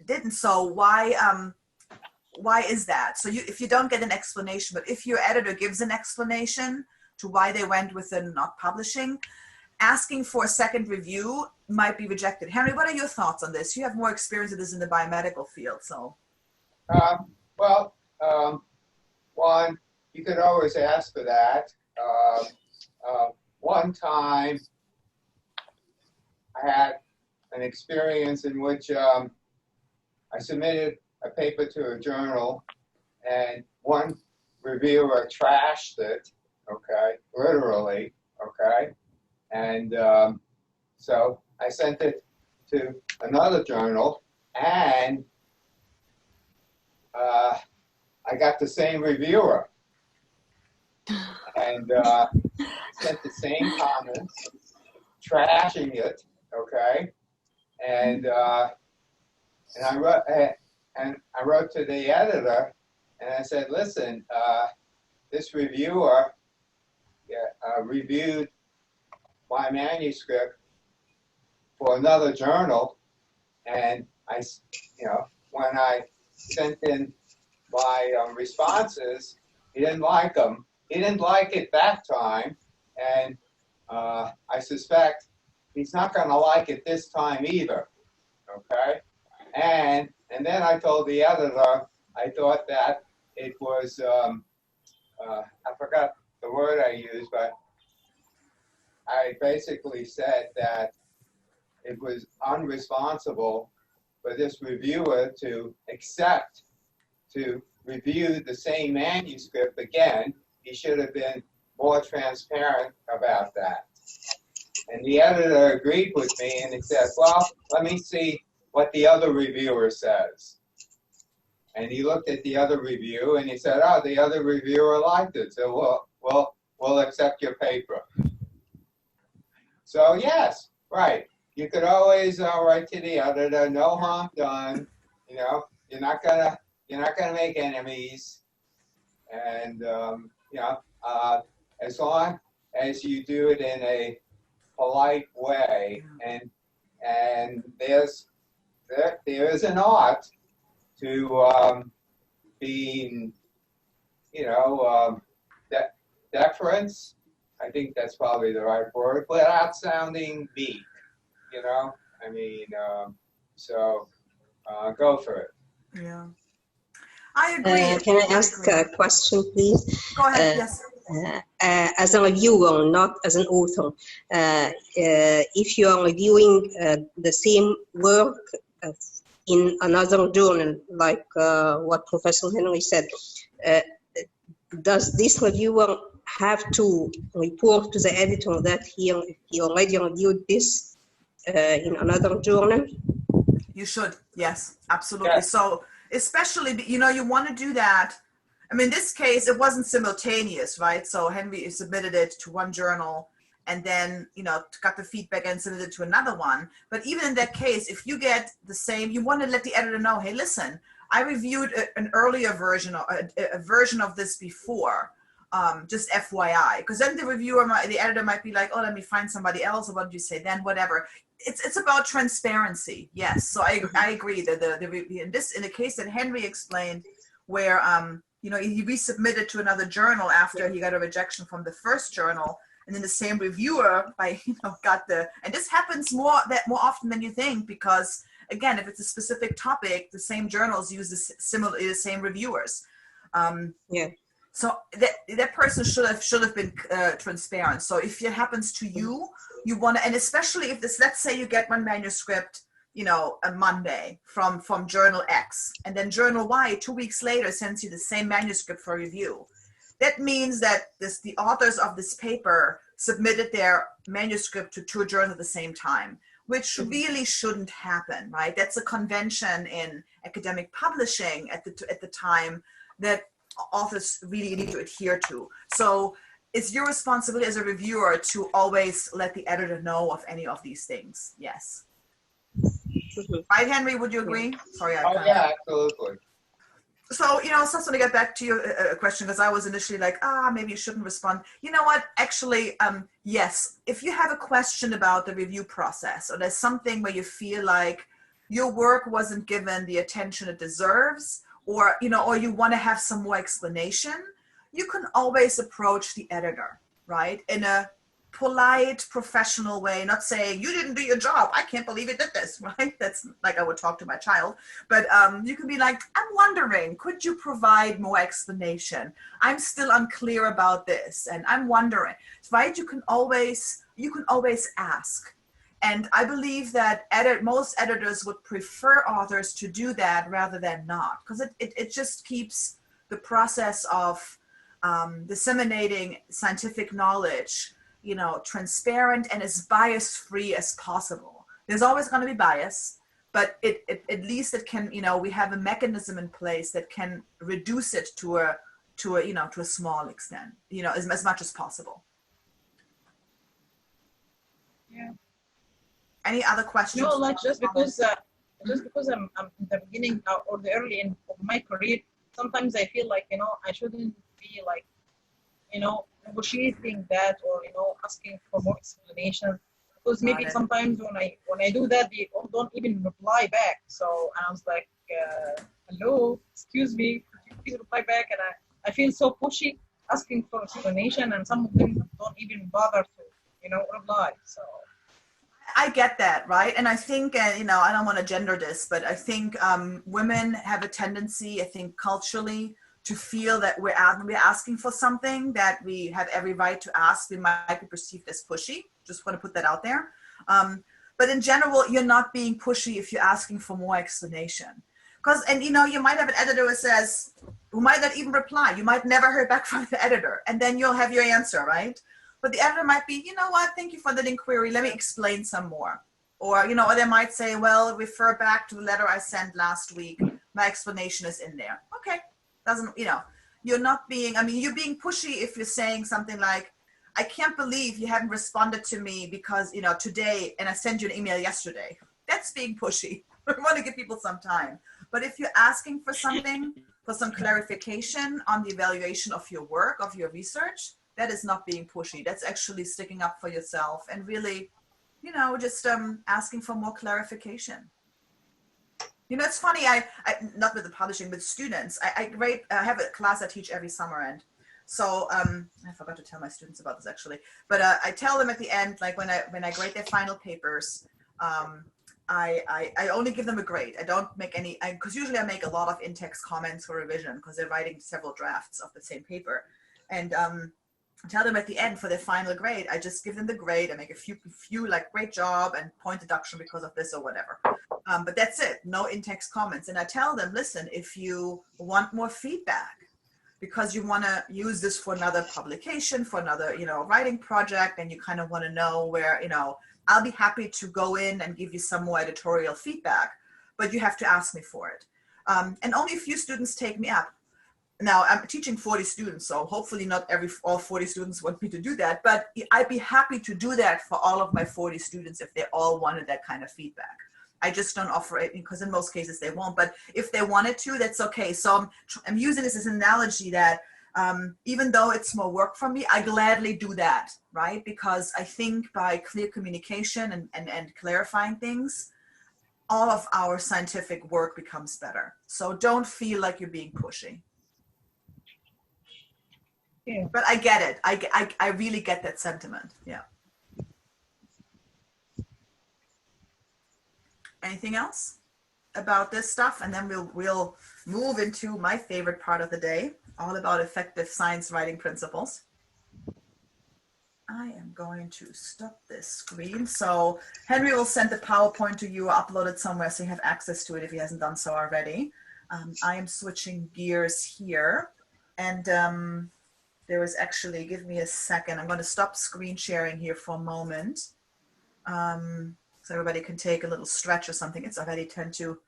didn't. So why is that? So if you don't get an explanation, but if your editor gives an explanation to why they went with the not publishing, asking for a second review might be rejected. Henry, what are your thoughts on this? You have more experience with this in the biomedical field, so. One, you could always ask for that. One time, I had an experience in which I submitted a paper to a journal, and one reviewer trashed it, okay, literally, okay, and so I sent it to another journal, and I got the same reviewer, and sent the same comments, trashing it, okay, and I wrote to the editor, and I said, listen, this reviewer reviewed my manuscript for another journal, and when I sent in my responses, he didn't like them. He didn't like it that time, and I suspect he's not going to like it this time either, okay? And then I told the editor I thought that it was, I forgot the word I used, but I basically said that it was unresponsible for this reviewer to accept to review the same manuscript again. He should have been more transparent about that. And the editor agreed with me, and he said, well, let me see what the other reviewer says. And he looked at the other review, and he said, oh, the other reviewer liked it, so we'll accept your paper. So yes, right. You could always write to the editor, no harm done. You know, you're not gonna make enemies, and you know, as long as you do it in a polite way, and there is an art to being, you know, deference. I think that's probably the right word, without sounding meek. You know, I mean, so go for it. Yeah, I agree. Can I ask a question, please? Go ahead. Yes. As a reviewer, not as an author, if you are reviewing the same work in another journal, like what Professor Henry said, does this reviewer have to report to the editor that he already reviewed this in another journal? You should. Yes, absolutely. Yes. So especially, you know, you want to do that. I mean, in this case, it wasn't simultaneous, right? So Henry submitted it to one journal and then, you know, got the feedback and submitted it to another one. But even in that case, if you get the same, you want to let the editor know, hey, listen, I reviewed an earlier version, a version of this before, just FYI. Because then the editor might be like, oh, let me find somebody else. Or what did you say then? Whatever. It's about transparency. Yes. So I agree that in the case that Henry explained, where you know, he resubmitted to another journal after he got a rejection from the first journal, and then the same reviewer got and this happens more often than you think, because again, if it's a specific topic, the same journals use the same reviewers. Yeah. So that person should have been transparent. So if it happens to you, you want to, and especially if this, let's say you get one manuscript, you know, a Monday from journal X, and then journal Y 2 weeks later sends you the same manuscript for review. That means that the authors of this paper submitted their manuscript to two journals at the same time, which really shouldn't happen, right? That's a convention in academic publishing at the time that authors really need to adhere to. So it's your responsibility as a reviewer to always let the editor know of any of these things. Yes. Right, Henry, would you agree? Sorry. Yeah, absolutely. So, you know, so I just want to get back to your question, because I was initially like, maybe you shouldn't respond. You know what? Actually, yes. If you have a question about the review process, or there's something where you feel like your work wasn't given the attention it deserves, or, you know, or you want to have some more explanation, you can always approach the editor, right? In a polite, professional way, not saying, you didn't do your job, I can't believe you did this, right? That's like I would talk to my child. But you can be like, I'm wondering, could you provide more explanation? I'm still unclear about this, and I'm wondering, right? You can always ask. And I believe that most editors would prefer authors to do that rather than not, because it just keeps the process of disseminating scientific knowledge, you know, transparent and as bias-free as possible. There's always going to be bias, but at least it can, you know, we have a mechanism in place that can reduce it to a small extent, you know, as much as possible. Yeah. Any other questions? No, like just because I'm in the beginning or the early end of my career, sometimes I feel like, you know, I shouldn't be like, you know, negotiating that, or, you know, asking for more explanation, because maybe sometimes when I do that, they don't even reply back. So I was like, hello, excuse me, could you please reply back? And I feel so pushy asking for explanation, and some of them don't even bother to, you know, reply. So I get that, right? And I think, you know, I don't want to gender this, but I think women have a tendency, I think culturally, to feel that we're asking for something that we have every right to ask. We might be perceived as pushy. Just want to put that out there. But in general, you're not being pushy if you're asking for more explanation. And you know, you might have an editor who might not even reply. You might never hear back from the editor, and then you'll have your answer, right? But the editor might be, you know what, thank you for that inquiry. Let me explain some more. Or, you know, or they might say, well, refer back to the letter I sent last week. My explanation is in there. Okay. Doesn't, you know, you're not being, I mean, you're being pushy if you're saying something like, I can't believe you haven't responded to me because, you know, today, and I sent you an email yesterday. That's being pushy. I want to give people some time. But if you're asking for something, for some clarification on the evaluation of your work, of your research, that is not being pushy. That's actually sticking up for yourself and really, you know, just asking for more clarification. You know, it's funny, I not with the publishing, with students, I have a class I teach every summer, and so I forgot to tell my students about this actually, but I tell them at the end, like when I grade their final papers, I only give them a grade. I don't make any, because usually I make a lot of in-text comments for revision because they're writing several drafts of the same paper. And tell them at the end for their final grade, I just give them the grade. I make a few like great job and point deduction because of this or whatever. But that's it, no in-text comments. And I tell them, listen, if you want more feedback because you want to use this for another publication, for another, you know, writing project, and you kind of want to know where, you know, I'll be happy to go in and give you some more editorial feedback, but you have to ask me for it. And only a few students take me up. Now I'm teaching 40 students, so hopefully not all 40 students want me to do that, but I'd be happy to do that for all of my 40 students if they all wanted that kind of feedback. I just don't offer it because in most cases they won't, but if they wanted to, that's okay. So I'm using this as an analogy that even though it's more work for me, I gladly do that, right? Because I think by clear communication and clarifying things, all of our scientific work becomes better. So don't feel like you're being pushy. Yeah. But I get it. I really get that sentiment. Yeah. Anything else about this stuff? And then we'll move into my favorite part of the day, all about effective science writing principles. I am going to stop this screen. So Henry will send the PowerPoint to you, upload it somewhere so you have access to it if he hasn't done so already. I am switching gears here. And there was actually, give me a second. I'm going to stop screen sharing here for a moment. So everybody can take a little stretch or something. It's already 10 to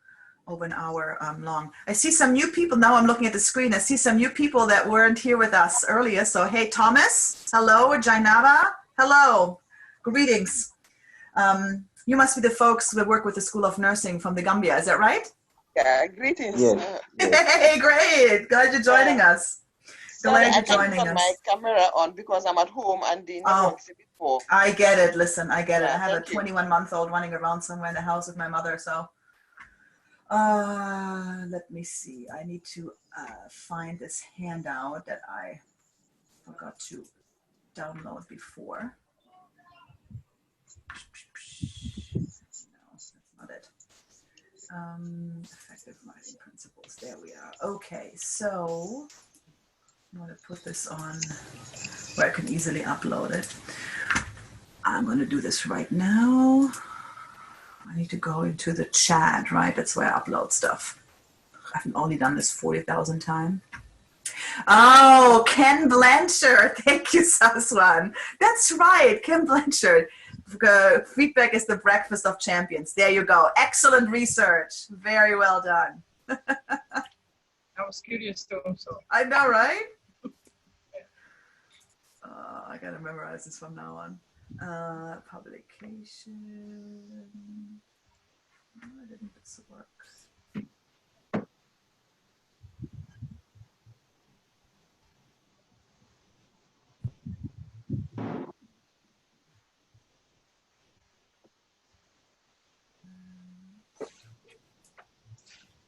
over an hour long. I see some new people. Now I'm looking at the screen. I see some new people that weren't here with us earlier. So, hey, Thomas, hello. Jainaba, hello. Greetings. You must be the folks that work with the School of Nursing from the Gambia. Is that right? Yeah, greetings. Yes. Hey, great. Glad you're joining us. Sorry, Glad I you're can't joining turn us. my camera on because I'm at home and the network's a bit poor. I get it. Listen, I get it. Yeah, I have a thank you. 21-month-old running around somewhere in the house with my mother. So let me see. I need to find this handout that I forgot to download before. No, that's not it. Effective writing principles. There we are. Okay, so I'm going to put this on where I can easily upload it. I'm going to do this right now. I need to go into the chat, right? That's where I upload stuff. I've only done this 40,000 times. Oh, Ken Blanchard. Thank you, Saswan. That's right, Ken Blanchard. Feedback is the breakfast of champions. There you go. Excellent research. Very well done. I was curious too, so. I know, right? I gotta memorize this from now on. Publication. Why didn't this work?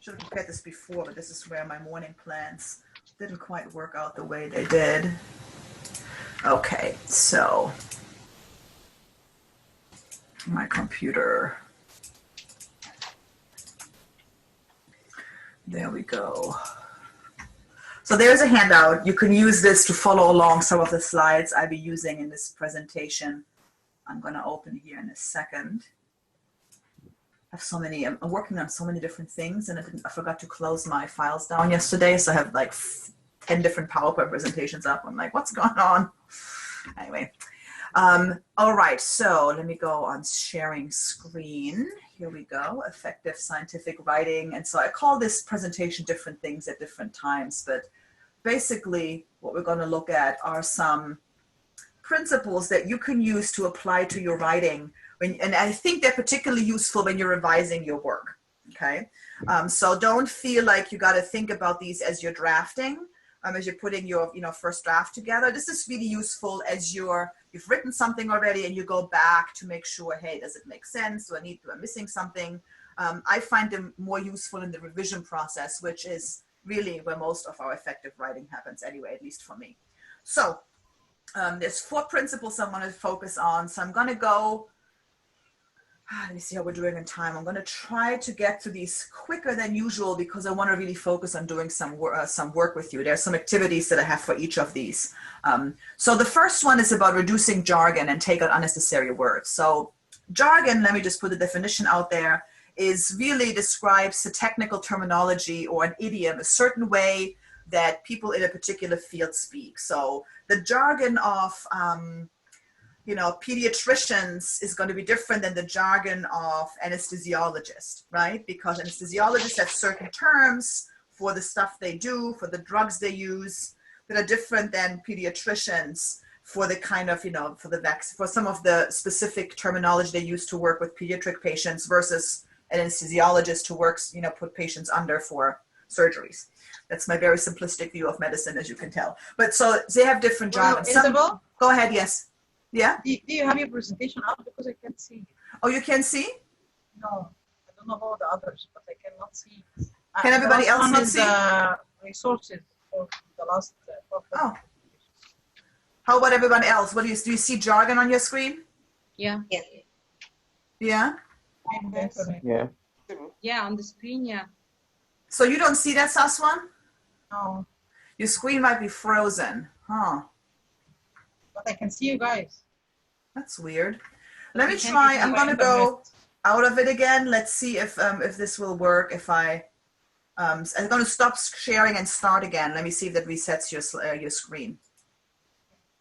Should have prepared this before, but this is where my morning plans didn't quite work out the way they did. Okay, so my computer. There we go. So there's a handout. You can use this to follow along some of the slides I'll be using in this presentation. I'm going to open here in a second. I have so many, I'm working on so many different things, and I forgot to close my files down yesterday. So I have like 10 different PowerPoint presentations up. I'm like, what's going on? Anyway. All right, so let me go on sharing screen. Here we go, effective scientific writing. And so I call this presentation different things at different times, but basically what we're going to look at are some principles that you can use to apply to your writing. And I think they're particularly useful when you're revising your work, okay? So don't feel like you got to think about these as you're drafting, as you're putting your first draft together. This is really useful as you've written something already and you go back to make sure, hey, does it make sense? Do I missing something? I find them more useful in the revision process, which is really where most of our effective writing happens anyway, at least for me. So there's 4 principles I want to focus on. So I'm going to go, let me see how we're doing in time. I'm going to try to get to these quicker than usual because I want to really focus on doing some work with you. There's some activities that I have for each of these. So the first one is about reducing jargon and take out unnecessary words. So jargon, let me just put the definition out there, is really describes the technical terminology or an idiom, a certain way that people in a particular field speak. So the jargon of pediatricians is going to be different than the jargon of anesthesiologists, right? Because anesthesiologists have certain terms for the stuff they do, for the drugs they use, that are different than pediatricians for the kind of, for some of the specific terminology they use to work with pediatric patients versus an anesthesiologist who works, put patients under for surgeries. That's my very simplistic view of medicine, as you can tell. But so they have different jargons. Isabel? Go ahead, yes. Yeah? Do you have your presentation up? Because I can't see. Oh, you can see? No, I don't know about the others, but I cannot see. Can everybody the last else one not is see? Resources for the last. Oh. How about everyone else? Do you see jargon on your screen? Yeah. Yeah. Yeah? Yeah. Yeah, on the screen, yeah. So you don't see that, Saswan? No, Your screen might be frozen. Huh. but I can see you guys. That's weird. Let me You can try. use I'm my going to go internet. out of it again. Let's see if this will work. If I'm going to stop sharing and start again. Let me see if that resets your screen.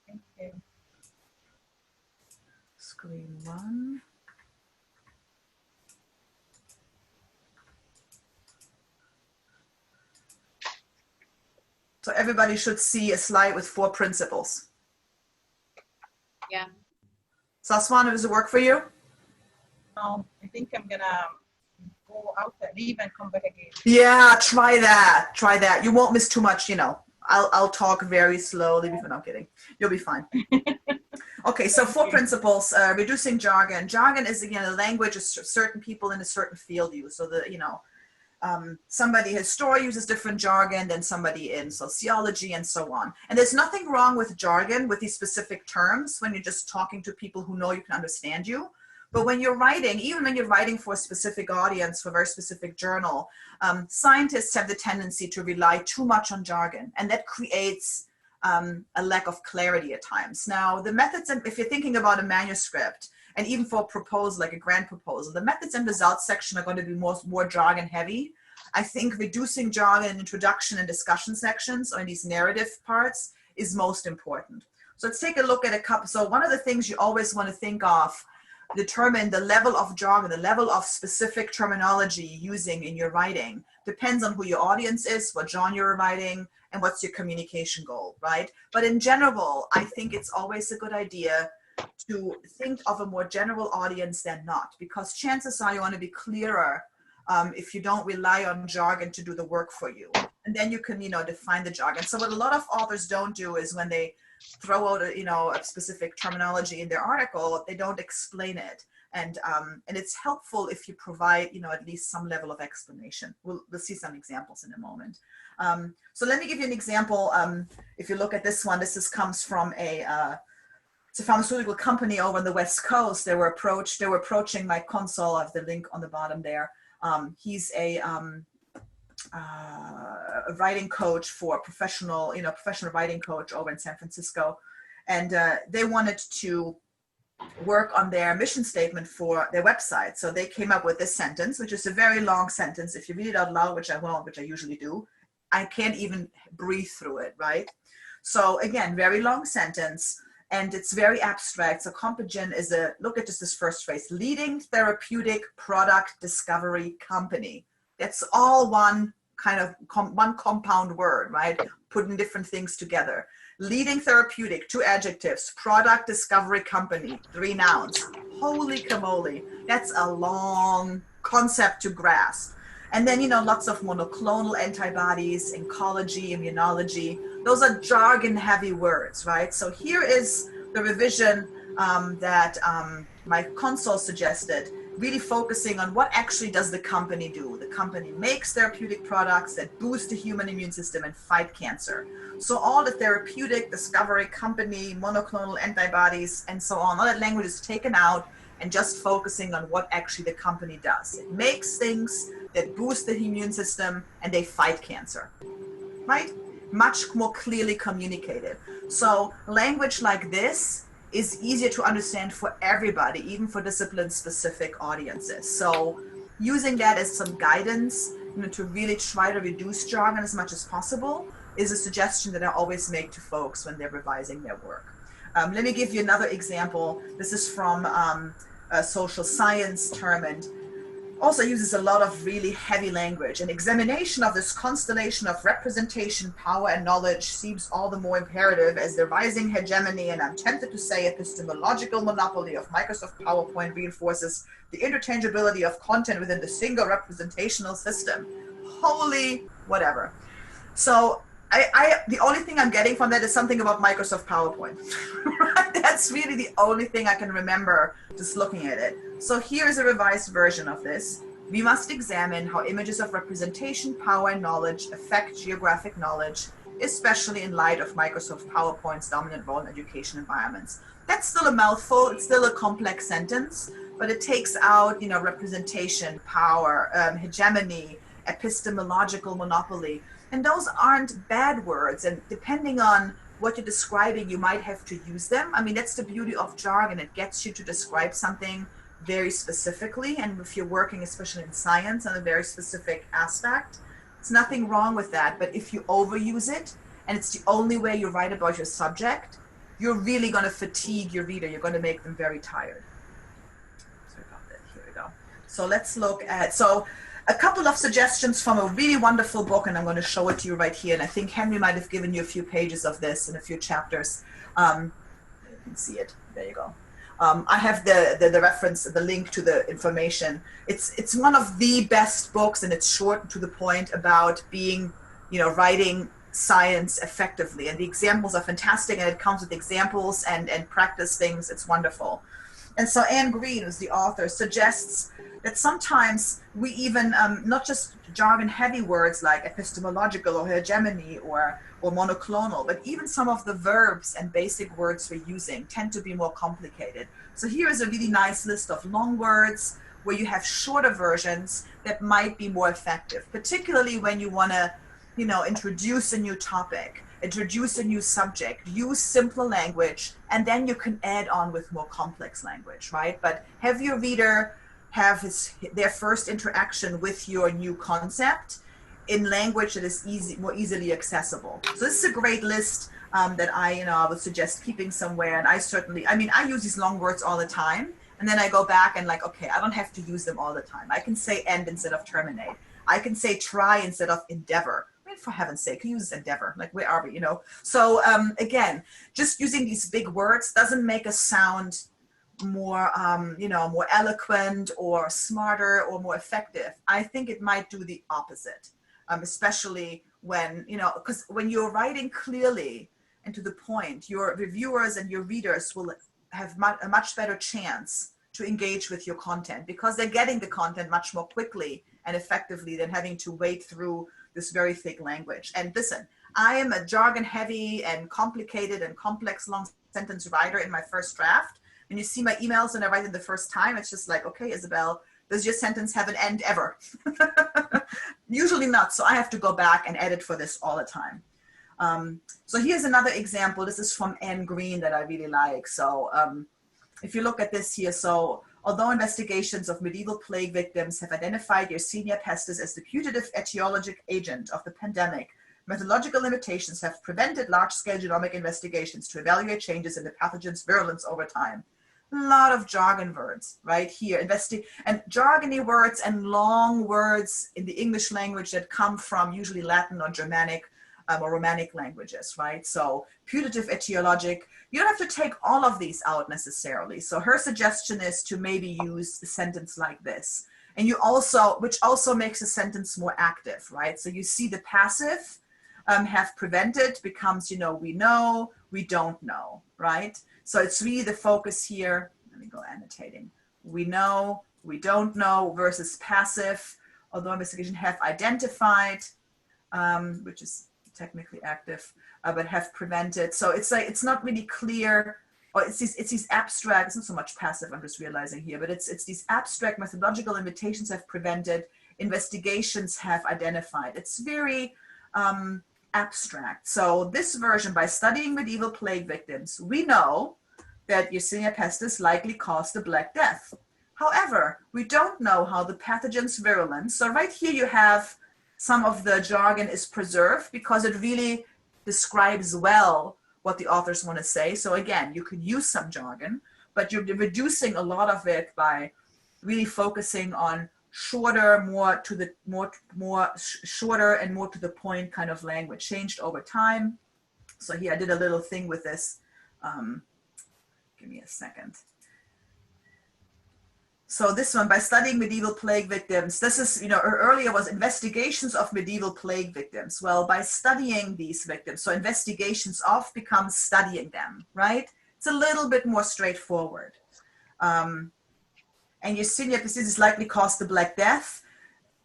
Thank you. Screen 1. So everybody should see a slide with 4 principles. Yeah. Saswan, does it work for you? No, I think I'm gonna go out and leave and come back again. Yeah, try that. Try that. You won't miss too much, I'll talk very slowly. No, I'm kidding. You'll be fine. Okay, so 4 principles. Reducing jargon. Jargon is, again, a language certain people in a certain field use. So somebody in history uses different jargon than somebody in sociology and so on. And there's nothing wrong with jargon, with these specific terms, when you're just talking to people who know you can understand you. But when you're writing, even when you're writing for a specific audience, for a very specific journal, scientists have the tendency to rely too much on jargon, and that creates a lack of clarity at times. Now, the methods, if you're thinking about a manuscript, and even for a proposal, like a grant proposal, the methods and results section are going to be more jargon heavy. I think reducing jargon in introduction and discussion sections, or in these narrative parts, is most important. So let's take a look at a couple. So one of the things you always want to think of, determine the level of jargon, the level of specific terminology using in your writing, depends on who your audience is, what genre you're writing, and what's your communication goal, right? But in general, I think it's always a good idea to think of a more general audience than not, because chances are you want to be clearer if you don't rely on jargon to do the work for you. And then you can, define the jargon. So what a lot of authors don't do is when they throw out a specific terminology in their article, they don't explain it. And it's helpful if you provide, at least some level of explanation. We'll see some examples in a moment. So let me give you an example. If you look at this one, comes from it's a pharmaceutical company over on the West Coast. They were approaching my consul. I have the link on the bottom there. He's a writing coach for professional writing coach over in San Francisco. And they wanted to work on their mission statement for their website. So they came up with this sentence, which is a very long sentence. If you read it out loud, which I won't, which I usually do, I can't even breathe through it, right? So again, very long sentence, and it's very abstract. So Compugen is look at just this first phrase, leading therapeutic product discovery company. That's all one kind of one compound word, right? Putting different things together. Leading therapeutic, 2 adjectives, product discovery company, 3 nouns. Holy camole, that's a long concept to grasp. And then, lots of monoclonal antibodies, oncology, immunology. Those are jargon heavy words, right? So here is the revision that my consul suggested, really focusing on what actually does the company do. The company makes therapeutic products that boost the human immune system and fight cancer. So all the therapeutic discovery company, monoclonal antibodies, and so on, all that language is taken out and just focusing on what actually the company does. It makes things that boost the immune system and they fight cancer, right? Much more clearly communicated. So language like this is easier to understand for everybody, even for discipline-specific audiences. So using that as some guidance, to really try to reduce jargon as much as possible is a suggestion that I always make to folks when they're revising their work. Let me give you another example. This is from a social science term, and also uses a lot of really heavy language. An examination of this constellation of representation, power, and knowledge seems all the more imperative as the rising hegemony, and I'm tempted to say epistemological monopoly of Microsoft PowerPoint reinforces the interchangeability of content within the single representational system. Holy whatever. So the only thing I'm getting from that is something about Microsoft PowerPoint. That's really the only thing I can remember just looking at it. So here is a revised version of this. We must examine how images of representation, power, and knowledge affect geographic knowledge, especially in light of Microsoft PowerPoint's dominant role in education environments. That's still a mouthful. It's still a complex sentence, but it takes out, representation, power, hegemony, epistemological monopoly. And those aren't bad words. And depending on what you're describing, you might have to use them. I mean, that's the beauty of jargon. It gets you to describe something very specifically. And if you're working, especially in science, on a very specific aspect, there's nothing wrong with that. But if you overuse it, and it's the only way you write about your subject, you're really going to fatigue your reader. You're going to make them very tired. Sorry about that. Here we go. So let's look at, a couple of suggestions from a really wonderful book, and I'm going to show it to you right here. And I think Henry might have given you a few pages of this in a few chapters. You can see it. There you go. I have the reference, the link to the information. It's one of the best books, and it's short and to the point about being, writing science effectively. And the examples are fantastic, and it comes with examples and practice things. It's wonderful. And so Anne Green, who's the author, suggests that sometimes we even, not just jargon heavy words like epistemological or hegemony or monoclonal, but even some of the verbs and basic words we're using tend to be more complicated. So here is a really nice list of long words where you have shorter versions that might be more effective, particularly when you want to, introduce a new topic, introduce a new subject, use simpler language, and then you can add on with more complex language, right? But have your reader have their first interaction with your new concept in language that is more easily accessible. So this is a great list that I would suggest keeping somewhere. And I use these long words all the time. And then I go back and okay, I don't have to use them all the time. I can say end instead of terminate. I can say try instead of endeavor. I mean, for heaven's sake, who uses endeavor? Where are we, So again, just using these big words doesn't make us sound more, more eloquent or smarter or more effective. I think it might do the opposite, especially when, because when you're writing clearly and to the point, your reviewers and your readers will have a much better chance to engage with your content because they're getting the content much more quickly and effectively than having to wade through this very thick language. And listen, I am a jargon heavy and complicated and complex long sentence writer in my first draft. When you see my emails and I write it the first time, it's just like, okay, Isabel, does your sentence have an end ever? Usually not. So I have to go back and edit for this all the time. So here's another example. This is from Anne Green that I really like. So if you look at this here, so although investigations of medieval plague victims have identified Yersinia pestis as the putative etiologic agent of the pandemic, methodological limitations have prevented large-scale genomic investigations to evaluate changes in the pathogen's virulence over time. A lot of jargon words right here, and jargony words and long words in the English language that come from usually Latin or Germanic or Romanic languages, right? So putative etiologic, you don't have to take all of these out necessarily. So her suggestion is to maybe use a sentence like this. And you also, which also makes a sentence more active, right? So you see the passive have prevented becomes, you know, we don't know, right? So it's really the focus here. Let me go annotating. We know, we don't know versus passive, although investigation have identified, which is technically active, but have prevented. So it's like, it's not really clear, or it's these abstract, it's not so much passive, I'm just realizing here, but it's these abstract methodological limitations have prevented, investigations have identified. It's very abstract. So this version, by studying medieval plague victims, we know that Yersinia pestis likely caused the Black Death. However, we don't know how the pathogen's virulence, so right here you have some of the jargon is preserved because it really describes well what the authors want to say. So again, you could use some jargon, but you're reducing a lot of it by really focusing on shorter, shorter and more to the point kind of language, changed over time. So here I did a little thing with this. Give me a second. So this one, by studying medieval plague victims, this is, you know, earlier was investigations of medieval plague victims. Well, by studying these victims, so investigations of becomes studying them, right? It's a little bit more straightforward. And Yersinia pestis likely caused the Black Death.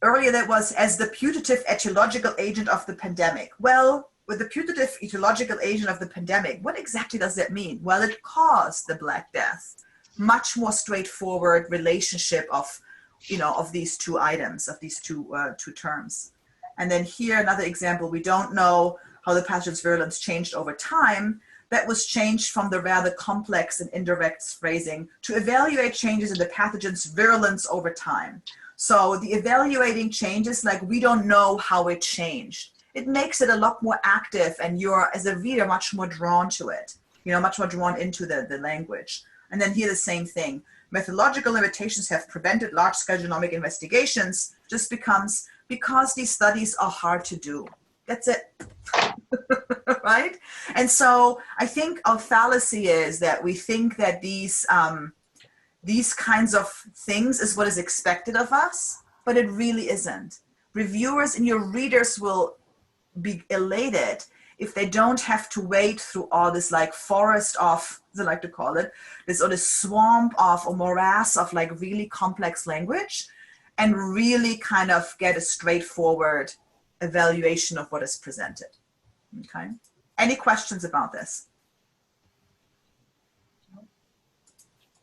Earlier that was as the putative etiological agent of the pandemic. Well, with the putative etiological agent of the pandemic, what exactly does that mean? Well, it caused the Black Death. Much more straightforward relationship of, you know, of these two items, of these two terms. And then here, another example, we don't know how the pathogen's virulence changed over time. That was changed from the rather complex and indirect phrasing to evaluate changes in the pathogen's virulence over time. So the evaluating changes, like we don't know how it changed. It makes it a lot more active, and you're, as a reader, much more drawn to it, you know, much more drawn into the language. And then here the same thing. Methodological limitations have prevented large-scale genomic investigations. Just becomes because these studies are hard to do. That's it, right? And so I think our fallacy is that we think that these kinds of things is what is expected of us, but it really isn't. Reviewers and your readers will be elated if they don't have to wade through all this like forest of, as I like to call it, this swamp of or morass of like really complex language, and really kind of get a straightforward evaluation of what is presented. Okay. Any questions about this?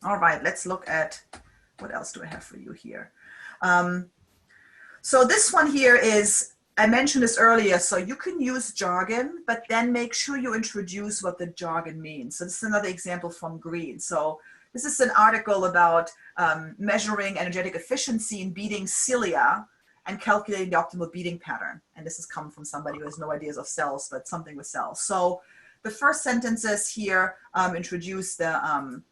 All right, let's look at, what else do I have for you here? So this one here is, I mentioned this earlier, so you can use jargon, but then make sure you introduce what the jargon means. So this is another example from Green. So this is an article about measuring energetic efficiency in beating cilia and calculating the optimal beating pattern. And this has come from somebody who has no ideas of cells, but something with cells. So the first sentences here introduce the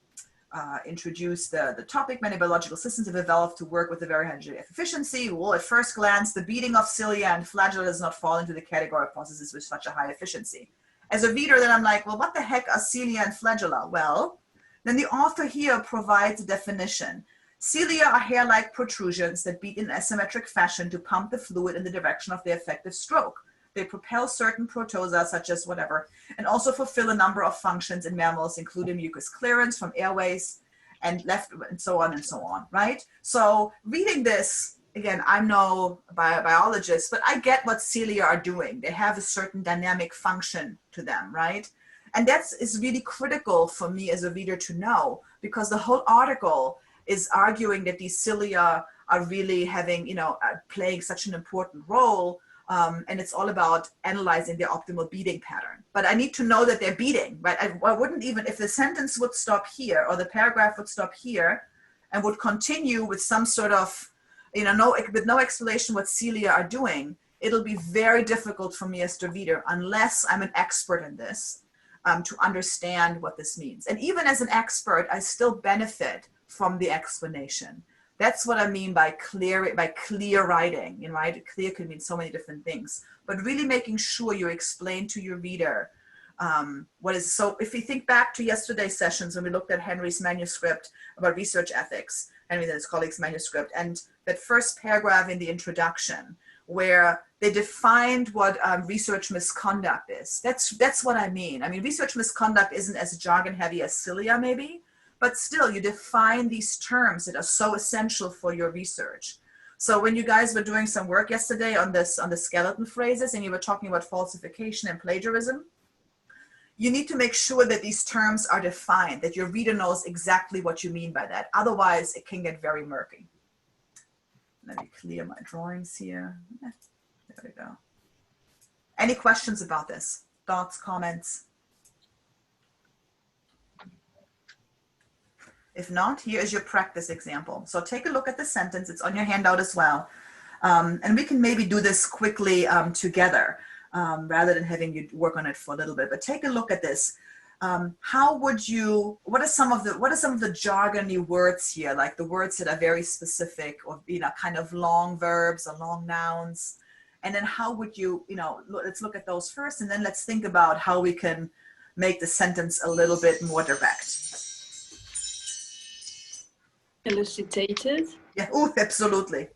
topic. Many biological systems have evolved to work with a very high energetic efficiency. Well, at first glance, the beating of cilia and flagella does not fall into the category of processes with such a high efficiency. As a reader, then I'm like, well, what the heck are cilia and flagella? Well, then the author here provides a definition. Cilia are hair-like protrusions that beat in asymmetric fashion to pump the fluid in the direction of the effective stroke. They propel certain protozoa, such as whatever, and also fulfill a number of functions in mammals, including mucus clearance from airways and so on, right? So reading this again, I'm no biologist, but I get what cilia are doing. They have a certain dynamic function to them, right? And is really critical for me as a reader to know, because the whole article is arguing that these cilia are really having, playing such an important role. And it's all about analyzing their optimal beating pattern. But I need to know that they're beating, right? I wouldn't even, if the sentence would stop here or the paragraph would stop here and would continue with some sort of, with no explanation what cilia are doing, it'll be very difficult for me as the reader, unless I'm an expert in this, to understand what this means. And even as an expert, I still benefit from the explanation. That's what I mean by clear writing, right? Clear can mean so many different things, but really making sure you explain to your reader what is. So if you think back to yesterday's sessions when we looked at Henry's manuscript about research ethics, Henry and his colleagues' manuscript, and that first paragraph in the introduction where they defined what research misconduct is. That's what I mean. I mean, research misconduct isn't as jargon heavy as cilia maybe, but still you define these terms that are so essential for your research. So when you guys were doing some work yesterday on the skeleton phrases and you were talking about falsification and plagiarism, you need to make sure that these terms are defined, that your reader knows exactly what you mean by that. Otherwise, it can get very murky. Let me clear my drawings here. There we go. Any questions about this? Thoughts, comments? If not, here is your practice example. So take a look at the sentence. It's on your handout as well. And we can maybe do this quickly together rather than having you work on it for a little bit. But take a look at this. How would you, what are some of the jargony words here, like the words that are very specific or, kind of long verbs or long nouns? And then how would you, let's look at those first, and then let's think about how we can make the sentence a little bit more direct. Elucidated. Yeah, oh, absolutely.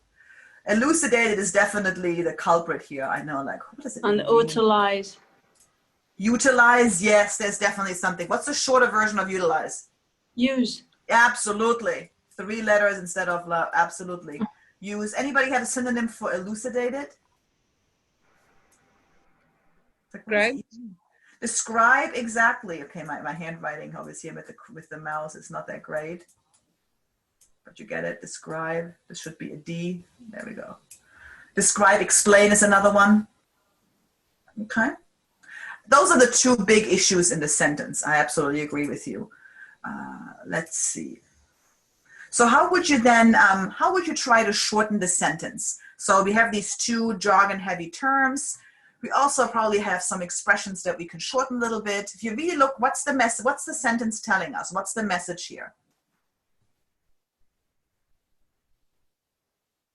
Elucidated is definitely the culprit here. I know, like, what does it mean? Utilize. Utilize, yes, there's definitely something. What's the shorter version of utilize? Use. Absolutely. 3 letters instead of love. Absolutely. Use. Anybody have a synonym for elucidated? Describe. Describe, exactly. Okay, my handwriting obviously with the mouse, it's not that great. But you get it. Describe. This should be a D. There we go. Describe, explain is another one. Okay. Those are the 2 big issues in the sentence. I absolutely agree with you. Let's see. So how would you then, how would you try to shorten the sentence? So we have these 2 jargon-heavy terms. We also probably have some expressions that we can shorten a little bit. If you really look, what's the message? What's the sentence telling us? What's the message here?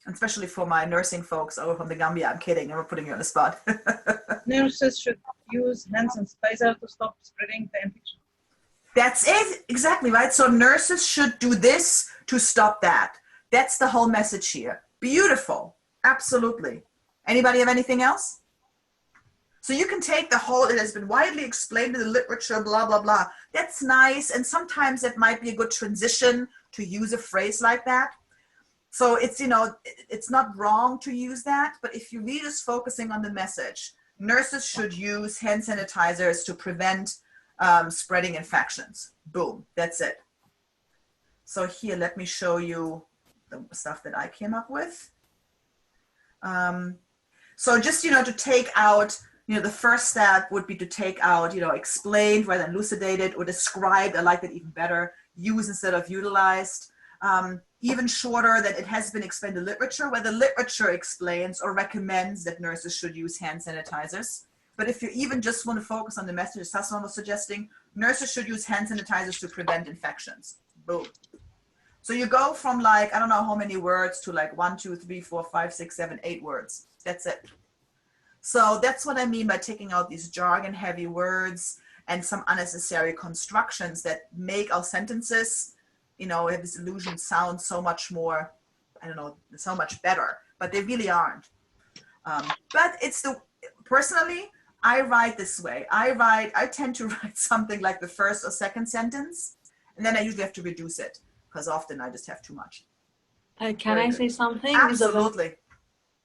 Especially for my nursing folks over from the Gambia. I'm kidding. I'm putting you on the spot. Nurses should use hand sanitizer to stop spreading the infection. That's it. Exactly, right? So nurses should do this to stop that. That's the whole message here. Beautiful. Absolutely. Anybody have anything else? So you can take the whole, it has been widely explained in the literature, blah, blah, blah. That's nice. And sometimes it might be a good transition to use a phrase like that. So it's, it's not wrong to use that, but if your reader's focusing on the message, nurses should use hand sanitizers to prevent spreading infections. Boom, that's it. So here, let me show you the stuff that I came up with. So just, to take out, the first step would be to take out, explained rather than elucidated, or described. I like that even better. Use instead of utilized. Even shorter, that it has been explained in literature, where the literature explains or recommends that nurses should use hand sanitizers. But if you even just want to focus on the message, as Hassan was suggesting, nurses should use hand sanitizers to prevent infections. Boom. So you go from like, I don't know how many words to like 1, 2, 3, 4, 5, 6, 7, 8 words. That's it. So that's what I mean by taking out these jargon-heavy words and some unnecessary constructions that make our sentences, have this illusion sound so much more, so much better, but they really aren't. But personally, I write this way. I tend to write something like the first or second sentence, and then I usually have to reduce it because often I just have too much. Can Very I good. say something, Isabel? Absolutely.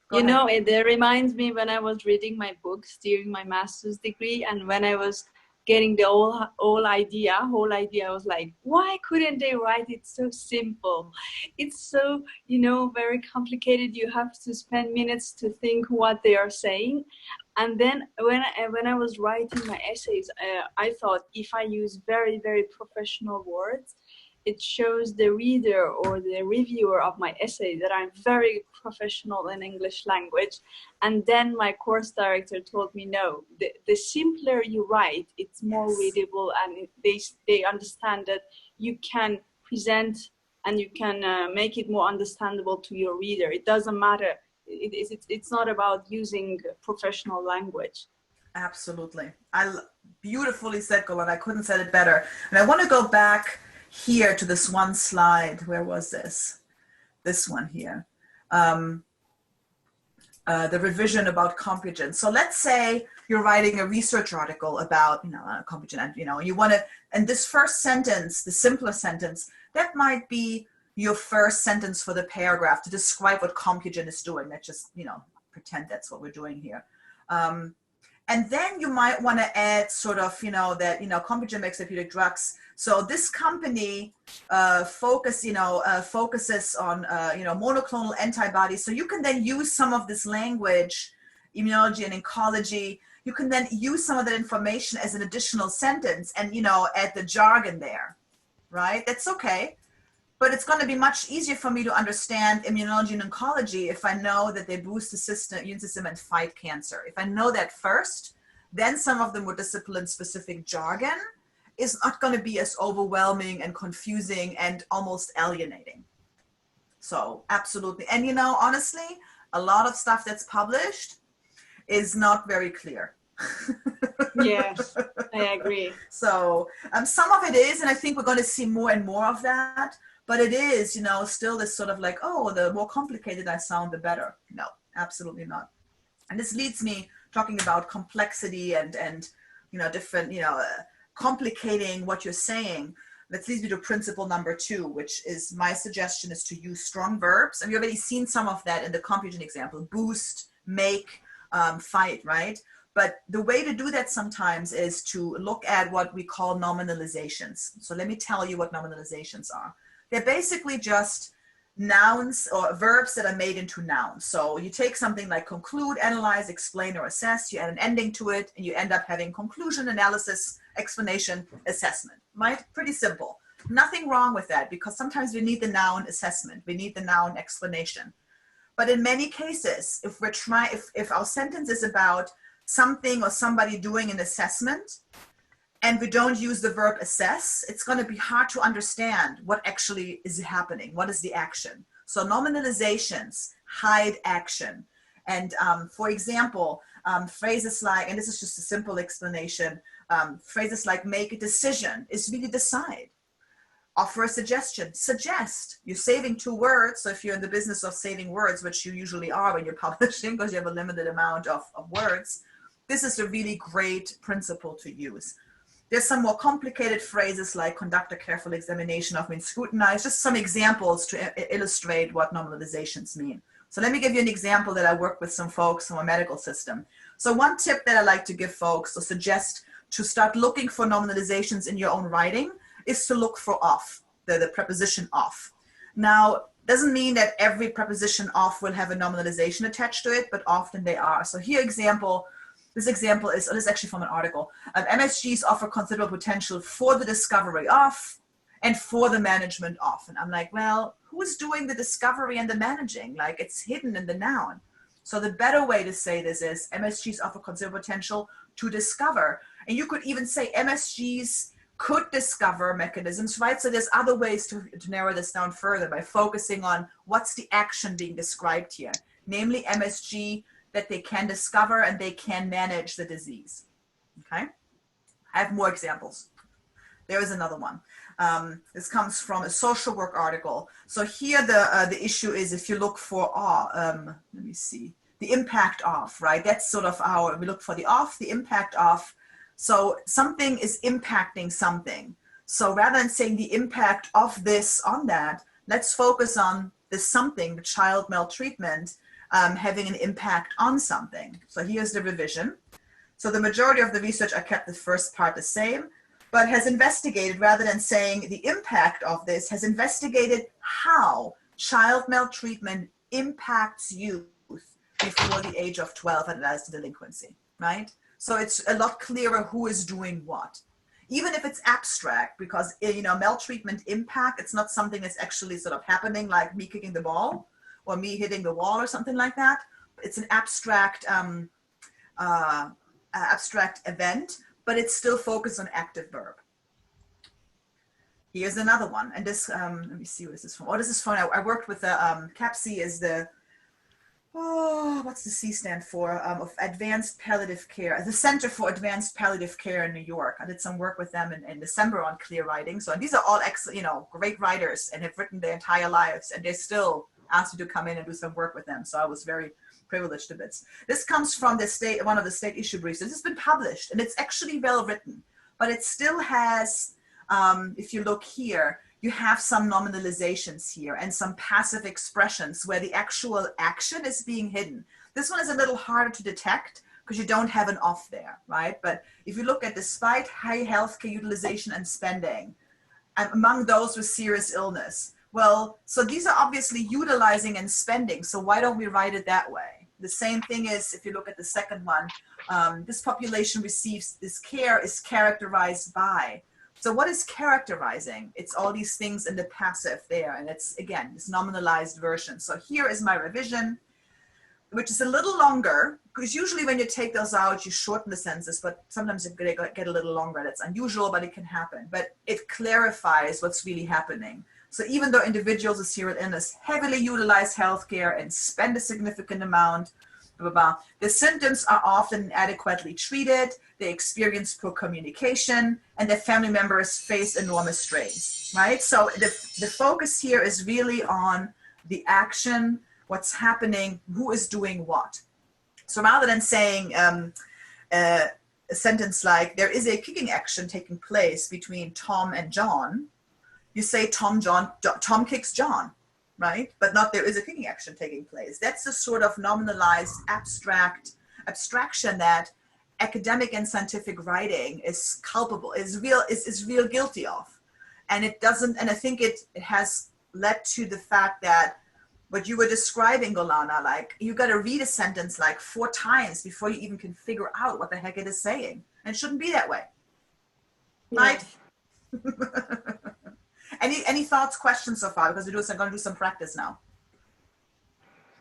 Go You ahead. know, it reminds me when I was reading my books during my master's degree, and when I was getting the whole idea, I was like, why couldn't they write it so simple? It's so, you know, very complicated. You have to spend minutes to think what they are saying. And then when I was writing my essays, I thought if I use very, very professional words, it shows the reader or the reviewer of my essay that I'm very professional in English language. And then my course director told me, no, the simpler you write, it's more Yes. readable, and they understand that you can present and you can make it more understandable to your reader. It doesn't matter. It's not about using professional language. Absolutely. Beautifully said, Golan. I couldn't said it better. And I want to go back here to this one slide. Where was this? This one here. The revision about Compugen. So let's say you're writing a research article about, Compugen, and you want to, and this first sentence, the simpler sentence, that might be your first sentence for the paragraph to describe what Compugen is doing. Let's just, pretend that's what we're doing here. And then you might want to add sort of, that, Compugen makes therapeutic drugs. So this company focuses on, monoclonal antibodies. So you can then use some of this language, immunology and oncology. You can then use some of that information as an additional sentence and, add the jargon there, right? That's okay. But it's going to be much easier for me to understand immunology and oncology if I know that they boost the immune system and fight cancer. If I know that first, then some of the more discipline-specific jargon is not going to be as overwhelming and confusing and almost alienating. So absolutely. And, honestly, a lot of stuff that's published is not very clear. Yes, I agree. So some of it is, and I think we're going to see more and more of that. But it is, still this sort of like, oh, the more complicated I sound, the better. No, absolutely not. And this leads me talking about complexity and different, complicating what you're saying. That leads me to principle number 2, which is my suggestion is to use strong verbs. And you've already seen some of that in the Compugen example, boost, make, fight, right? But the way to do that sometimes is to look at what we call nominalizations. So let me tell you what nominalizations are. They're basically just nouns or verbs that are made into nouns. So you take something like conclude, analyze, explain, or assess, you add an ending to it, and you end up having conclusion, analysis, explanation, assessment, right? Pretty simple. Nothing wrong with that, because sometimes we need the noun assessment, we need the noun explanation. But in many cases, if our sentence is about something or somebody doing an assessment, and we don't use the verb assess, it's going to be hard to understand what actually is happening. What is the action? So nominalizations hide action. And for example, phrases like, and this is just a simple explanation, phrases like make a decision is really decide. Offer a suggestion, suggest. You're saving 2 words. So if you're in the business of saving words, which you usually are when you're publishing because you have a limited amount of words, this is a really great principle to use. There's some more complicated phrases like conduct a careful examination of means scrutinize, just some examples to illustrate what normalizations mean. So let me give you an example that I work with some folks from a medical system. So one tip that I like to give folks or suggest to start looking for normalizations in your own writing is to look for off, the preposition off. Now, doesn't mean that every preposition off will have a normalization attached to it, but often they are. So here this example is actually from an article. MSGs offer considerable potential for the discovery of and for the management of. And I'm like, well, who's doing the discovery and the managing? Like, it's hidden in the noun. So the better way to say this is MSGs offer considerable potential to discover. And you could even say MSGs could discover mechanisms, right? So there's other ways to narrow this down further by focusing on what's the action being described here, namely MSG, that they can discover and they can manage the disease. Okay, I have more examples. There is another one. This comes from a social work article. So here the issue is if you look for, let me see, the impact of, right? That's sort of we look for the of, the impact of. So something is impacting something. So rather than saying the impact of this on that, let's focus on the something, the child maltreatment, having an impact on something. So here's the revision. So the majority of the research, I kept the first part the same, but has investigated, rather than saying the impact of this, has investigated how child maltreatment impacts youth before the age of 12 and as to delinquency, right? So it's a lot clearer who is doing what. Even if it's abstract, because, you know, maltreatment impact, it's not something that's actually sort of happening, like me kicking the ball or me hitting the wall or something like that. It's an abstract event, but it's still focused on active verb. Here's another one, and this, let me see, what is this from? Oh, this is fun. I worked with the, CAPC is the, what's the C stand for? Of Advanced Palliative Care, the Center for Advanced Palliative Care in New York. I did some work with them in December on clear writing. So these are all excellent, you know, great writers and have written their entire lives, and they still asked me to come in and do some work with them. So I was very privileged to bits. This comes from the state, one of the state issue briefs. This has been published, and it's actually well written, but it still has, if you look here, you have some nominalizations here and some passive expressions where the actual action is being hidden. This one is a little harder to detect because you don't have an off there, right? But if you look at despite high healthcare utilization and spending, and among those with serious illness, well, so these are obviously utilizing and spending. So why don't we write it that way? The same thing is, if you look at the second one, this population receives, this care is characterized by. So what is characterizing? It's all these things in the passive there. And it's, again, this nominalized version. So here is my revision, which is a little longer, because usually when you take those out, you shorten the sentences, but sometimes they get a little longer. That's unusual, but it can happen. But it clarifies what's really happening. So even though individuals with serious illness heavily utilize healthcare and spend a significant amount, blah, blah, blah, the symptoms are often inadequately treated, they experience poor communication, and their family members face enormous strains, right? So the focus here is really on the action, what's happening, who is doing what. So rather than saying a sentence like, there is a kicking action taking place between Tom and John, you say Tom kicks John, right? But not there is a kicking action taking place. That's the sort of nominalized abstraction that academic and scientific writing is culpable, is real guilty of. And it doesn't, and I think it has led to the fact that what you were describing, Golana, like you got to read a sentence like 4 times before you even can figure out what the heck it is saying. And it shouldn't be that way, right? Any thoughts, questions so far? Because I'm going to do some practice now.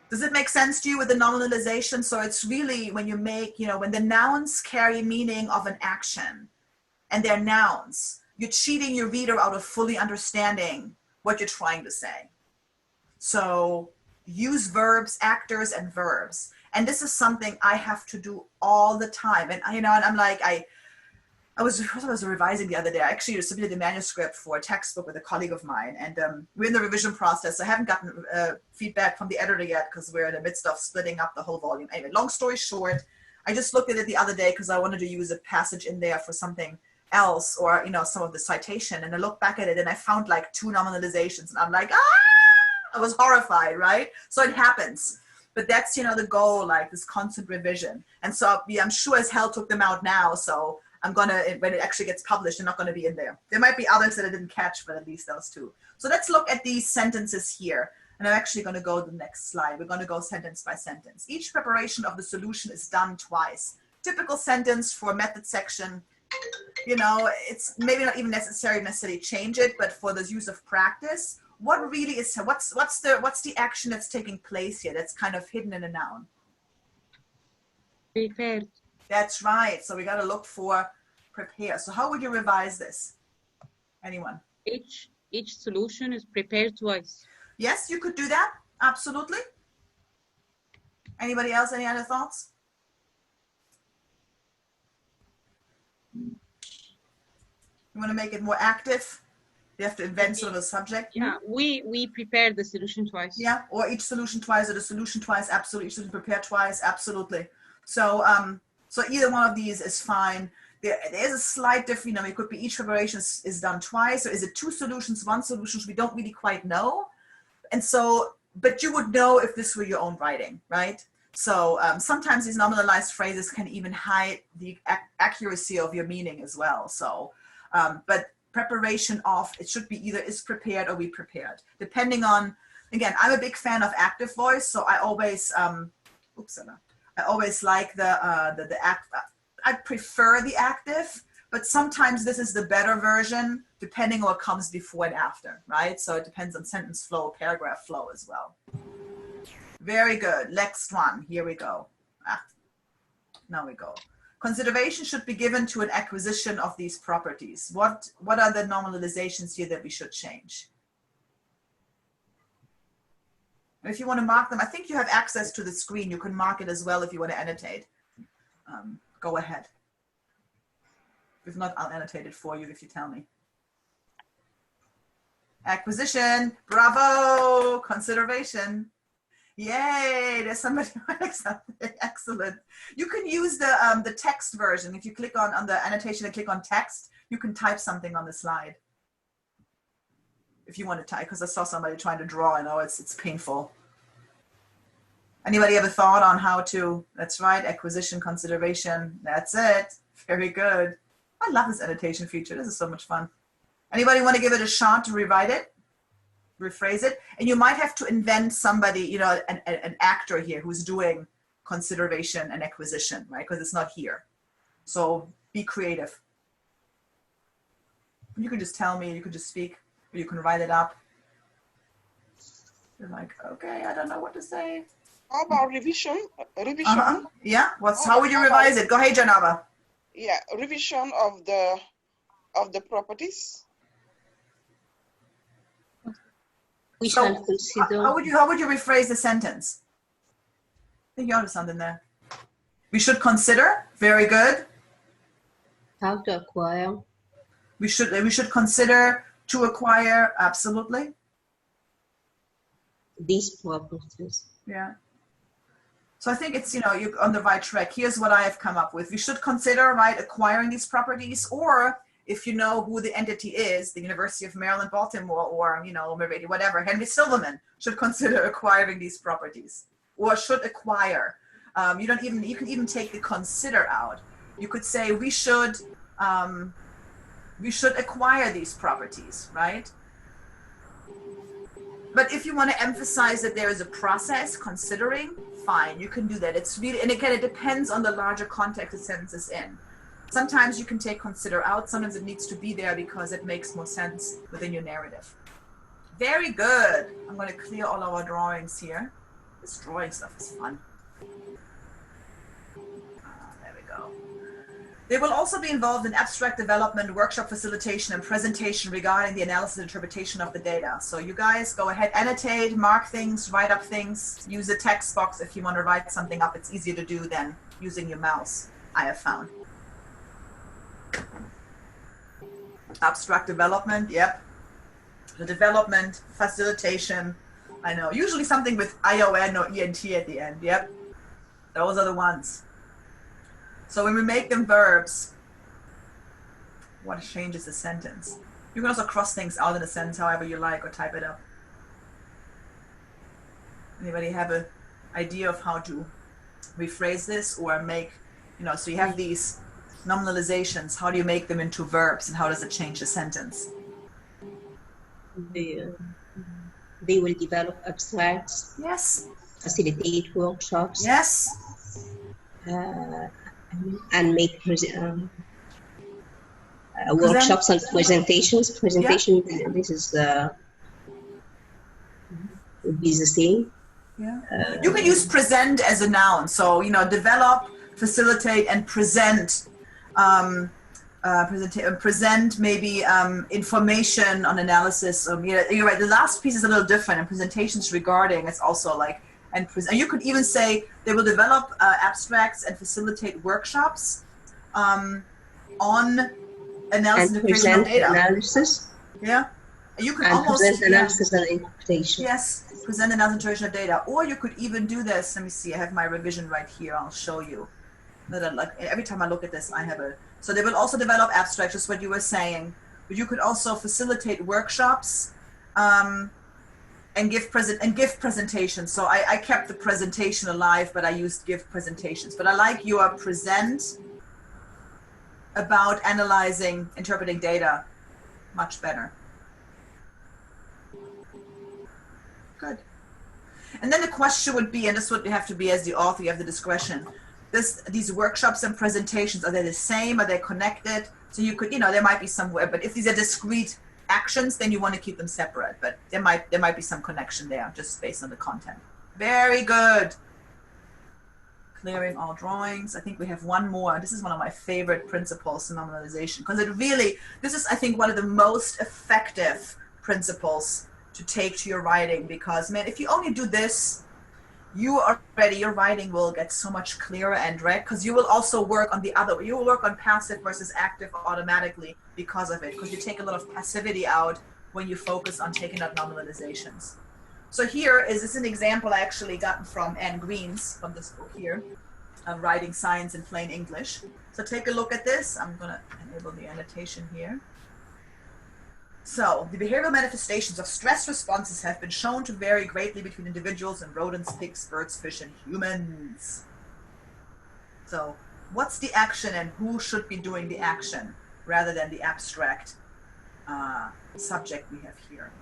Does it make sense to you with the nominalization? So it's really when you make, you know, when the nouns carry meaning of an action and they're nouns, you're cheating your reader out of fully understanding what you're trying to say. So use verbs, actors, and verbs. And this is something I have to do all the time. And, you know, and I'm like, I was revising the other day. I actually submitted a manuscript for a textbook with a colleague of mine, and we're in the revision process. I haven't gotten feedback from the editor yet because we're in the midst of splitting up the whole volume. Anyway, long story short, I just looked at it the other day because I wanted to use a passage in there for something else, or, you know, some of the citation, and I looked back at it and I found like 2 nominalizations, and I'm like, I was horrified, right? So it happens. But that's, you know, the goal, like this constant revision. And so I'm sure as hell took them out now, so I'm gonna, when it actually gets published, they're not gonna be in there. There might be others that I didn't catch, but at least those 2. So let's look at these sentences here. And I'm actually gonna go to the next slide. We're gonna go sentence by sentence. Each preparation of the solution is done twice. Typical sentence for method section, you know, it's maybe not even necessarily change it, but for the use of practice, what really is, what's the action that's taking place here that's kind of hidden in a noun? Prepared. That's right. So we got to look for prepare. So how would you revise this? Anyone? Each solution is prepared twice. Yes, you could do that. Absolutely. Anybody else? Any other thoughts? You want to make it more active? You have to invent sort of a subject. Yeah, we prepare the solution twice. Yeah, or each solution twice, or the solution twice. Absolutely. Each solution prepare twice. Absolutely. So so either one of these is fine. There is a slight difference. You know, it could be each preparation is done twice, or is it 2 solutions, 1 solution? We don't really quite know. And so but you would know if this were your own writing, right? So sometimes these nominalized phrases can even hide the accuracy of your meaning as well. So, but preparation of, it should be either is prepared or be prepared, depending on, again, I'm a big fan of active voice, so I always, I always like the act, I prefer the active, but sometimes this is the better version, depending on what comes before and after, right? So it depends on sentence flow, paragraph flow as well. Very good. Next one. Here we go. Now we go. Consideration should be given to an acquisition of these properties. What are the normalizations here that we should change? If you want to mark them, I think you have access to the screen. You can mark it as well if you want to annotate. Go ahead. If not, I'll annotate it for you if you tell me. Acquisition. Bravo. Consideration. Yay, there's somebody writing something. Excellent. You can use the text version. If you click on the annotation and click on text, you can type something on the slide. If you want to type, because I saw somebody trying to draw, I know it's painful. Anybody have a thought on how to, that's right, acquisition, consideration, that's it. Very good. I love this annotation feature. This is so much fun. Anybody want to give it a shot to rewrite it? Rephrase it? And you might have to invent somebody, you know, an actor here who's doing consideration and acquisition, right? Because it's not here. So be creative. You can just tell me, you can just speak, or you can write it up. You're like, okay, I don't know what to say. How about revision? Revision. Yeah. How would you revise it? Go ahead, Janava. Yeah, revision of the properties. We So, shall consider. how would you rephrase the sentence? I think you ought to something there. We should consider. Very good. How to acquire. We should consider to acquire. Absolutely. These properties. Yeah. So I think it's, you know, you're on the right track. Here's what I have come up with. We should consider, right, acquiring these properties, or if you know who the entity is, the University of Maryland, Baltimore, or, you know, maybe whatever, Henry Silverman should consider acquiring these properties, or should acquire. You can even take the consider out. You could say we should acquire these properties, right? But if you want to emphasize that there is a process considering, fine, you can do that. It's really, and again, it depends on the larger context the sentence is in. Sometimes you can take consider out, sometimes it needs to be there because it makes more sense within your narrative. Very good. I'm going to clear all our drawings here. This drawing stuff is fun. There we go. They will also be involved in abstract development, workshop facilitation, and presentation regarding the analysis and interpretation of the data. So you guys go ahead, annotate, mark things, write up things, use a text box if you want to write something up. It's easier to do than using your mouse, I have found. Abstract development, yep. The development, facilitation, I know. Usually something with ION or ENT at the end, yep. Those are the ones. So when we make them verbs, what changes the sentence? You can also cross things out in a sentence however you like, or type it up. Anybody have an idea of how to rephrase this or make, you know, so you have these nominalizations, how do you make them into verbs and how does it change the sentence? They will develop abstracts. Yes. Facilitate workshops. Yes. And make workshops and presentations. Presentation, yeah. This is would be the same. Yeah. You can use present as a noun. So, you know, develop, facilitate, and present. Present maybe information on analysis. You're right. The last piece is a little different. And presentations regarding, it's also like, and you could even say they will develop abstracts and facilitate workshops on analysis and interpretation of data. Analysis. Yeah. You could and almost present analysis and interpretation. Yes, present analysis and interpretation of data. Or you could even do this. Let me see. I have my revision right here. I'll show you. That like every time I look at this, I have a. So they will also develop abstracts, just what you were saying. But you could also facilitate workshops And give presentations. So I kept the presentation alive, but I used give presentations. But I like your present about analyzing, interpreting data much better. Good. And then the question would be, and this would have to be as the author, you have the discretion. These workshops and presentations, are they the same? Are they connected? So you could, there might be somewhere, but if these are discrete actions, then you want to keep them separate, but there might be some connection there just based on the content. Very good. Clearing all drawings. I think we have one more. This is one of my favorite principles in nominalization, because this is, I think, one of the most effective principles to take to your writing, because, man, if you only do this, your writing will get so much clearer and direct, because you will also work on you will work on passive versus active automatically because of it, because you take a lot of passivity out when you focus on taking out nominalizations. So here is an example I actually gotten from Anne Green's, from this book here, Writing Science in Plain English. So take a look at this. I'm going to enable the annotation here. So, the behavioral manifestations of stress responses have been shown to vary greatly between individuals and rodents, pigs, birds, fish, and humans. So, what's the action and who should be doing the action rather than the abstract subject we have here?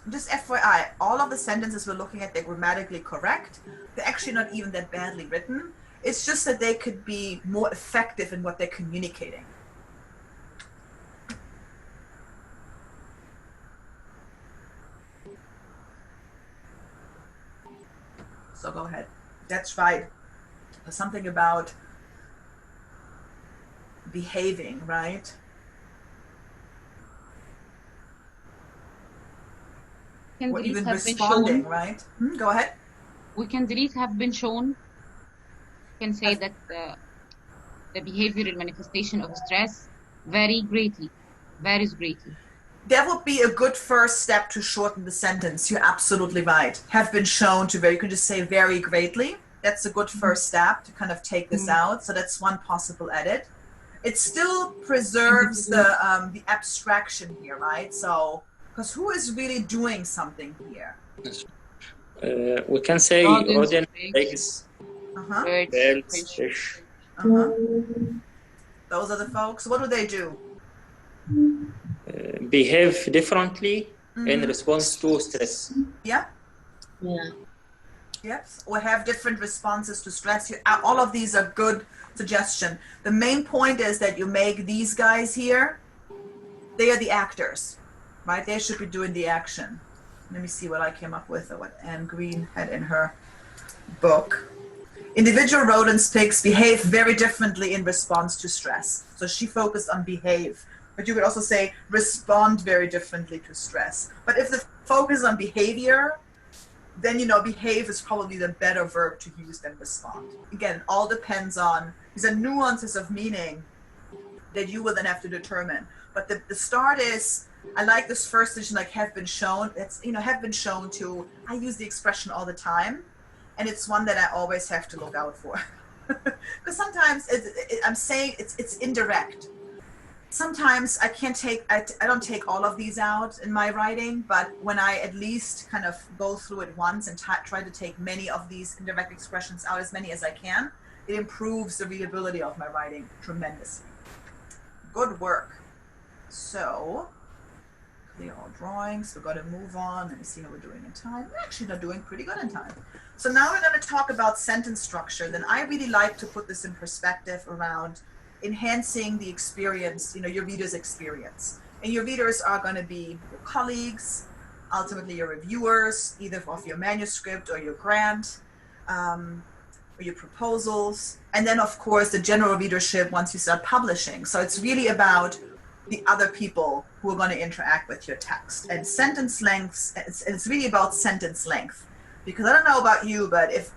Just FYI, all of the sentences we're looking at, they're grammatically correct. They're actually not even that badly written. It's just that they could be more effective in what they're communicating. So go ahead. That's right. There's something about behaving, right? Or even responding, right? Go ahead. We can delete have been shown. We can say that the behavioral manifestation of stress varies greatly. That would be a good first step to shorten the sentence. You're absolutely right. Have been shown to vary. You can just say vary greatly. That's a good first step to kind of take this out. So that's one possible edit. It still preserves the abstraction here, right? So, because who is really doing something here? We can say rodent, pigs, birds, fish. Those are the folks. What do they do? Behave differently in response to stress. Yeah. Yes, or have different responses to stress. All of these are good suggestion. The main point is that you make these guys here, they are the actors, right? They should be doing the action. Let me see what I came up with, or what Anne Green had in her book. Individual rodents, pigs behave very differently in response to stress. So she focused on behave. But you could also say respond very differently to stress. But if the focus is on behavior, then, behave is probably the better verb to use than respond. Again, it all depends on, these are nuances of meaning that you will then have to determine. But the start is, I like this first edition, like have been shown. It's, have been shown to, I use the expression all the time. And it's one that I always have to look out for. Because sometimes I'm saying it's indirect. Sometimes I don't take all of these out in my writing, but when I at least kind of go through it once and try to take many of these indirect expressions out, as many as I can, it improves the readability of my writing tremendously. Good work. So, clear all drawings. We're going to move on. Let me see how we're doing in time. We're actually not doing pretty good in time. So now we're going to talk about sentence structure. Then I really like to put this in perspective around enhancing the experience, your reader's experience. And your readers are going to be your colleagues, ultimately your reviewers, either of your manuscript or your grant, or your proposals. And then, of course, the general readership once you start publishing. So it's really about the other people who are going to interact with your text. And sentence lengths, it's really about sentence length. Because I don't know about you, but if,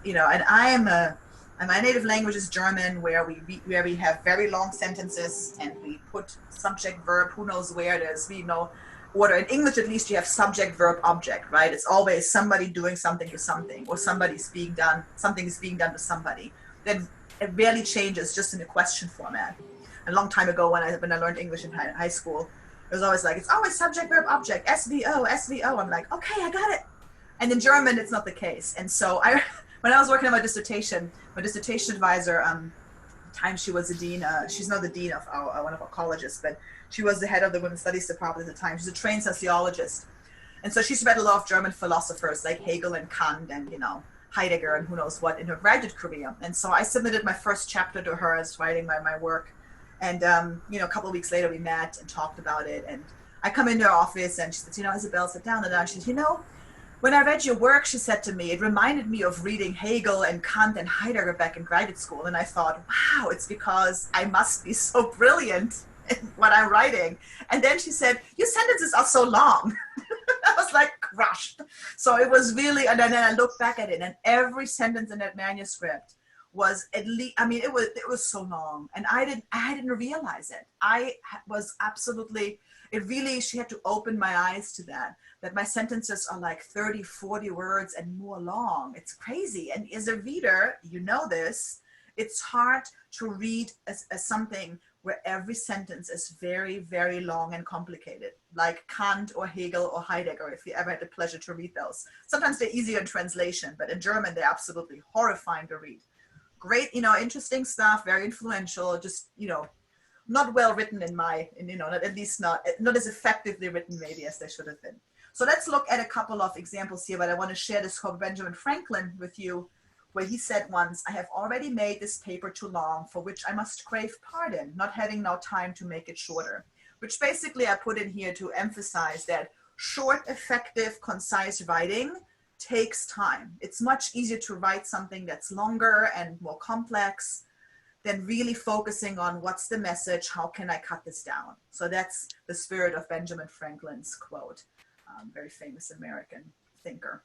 and my native language is German, where we have very long sentences and we put subject, verb, who knows where it is. We know order. In English, at least, you have subject, verb, object, right? It's always somebody doing something to something, or something is being done to somebody. Then it rarely changes, just in a question format. A long time ago, when I learned English in high school, It was always like, it's always subject, verb, object, SVO, SVO. I'm like, okay, I got it. And in German, it's not the case. And so when I was working on my dissertation advisor, time she was the dean, she's not the dean of one of our colleges, but she was the head of the Women's Studies department at the time. She's a trained sociologist. And so she's read a lot of German philosophers like Hegel and Kant and, Heidegger and who knows what in her graduate career. And so I submitted my first chapter to her as writing my work. And, a couple of weeks later we met and talked about it. And I come into her office and she says, Isabel, sit down. And she says, when I read your work, she said to me, it reminded me of reading Hegel and Kant and Heidegger back in graduate school. And I thought, wow, it's because I must be so brilliant in what I'm writing. And then she said, your sentences are so long. I was like crushed. So it was really, and then I looked back at it and every sentence in that manuscript was at least, it was so long and I didn't realize it. I was absolutely, she had to open my eyes to that my sentences are like 30, 40 words and more long. It's crazy. And as a reader, this, it's hard to read as something where every sentence is very, very long and complicated, like Kant or Hegel or Heidegger, if you ever had the pleasure to read those. Sometimes they're easier in translation, but in German, they're absolutely horrifying to read. Great, interesting stuff, very influential, just, not well written at least not as effectively written maybe as they should have been. So let's look at a couple of examples here, but I want to share this quote Benjamin Franklin with you, where he said once, I have already made this paper too long, for which I must crave pardon, not having now time to make it shorter. Which basically I put in here to emphasize that short, effective, concise writing takes time. It's much easier to write something that's longer and more complex than really focusing on what's the message, how can I cut this down? So that's the spirit of Benjamin Franklin's quote, very famous American thinker.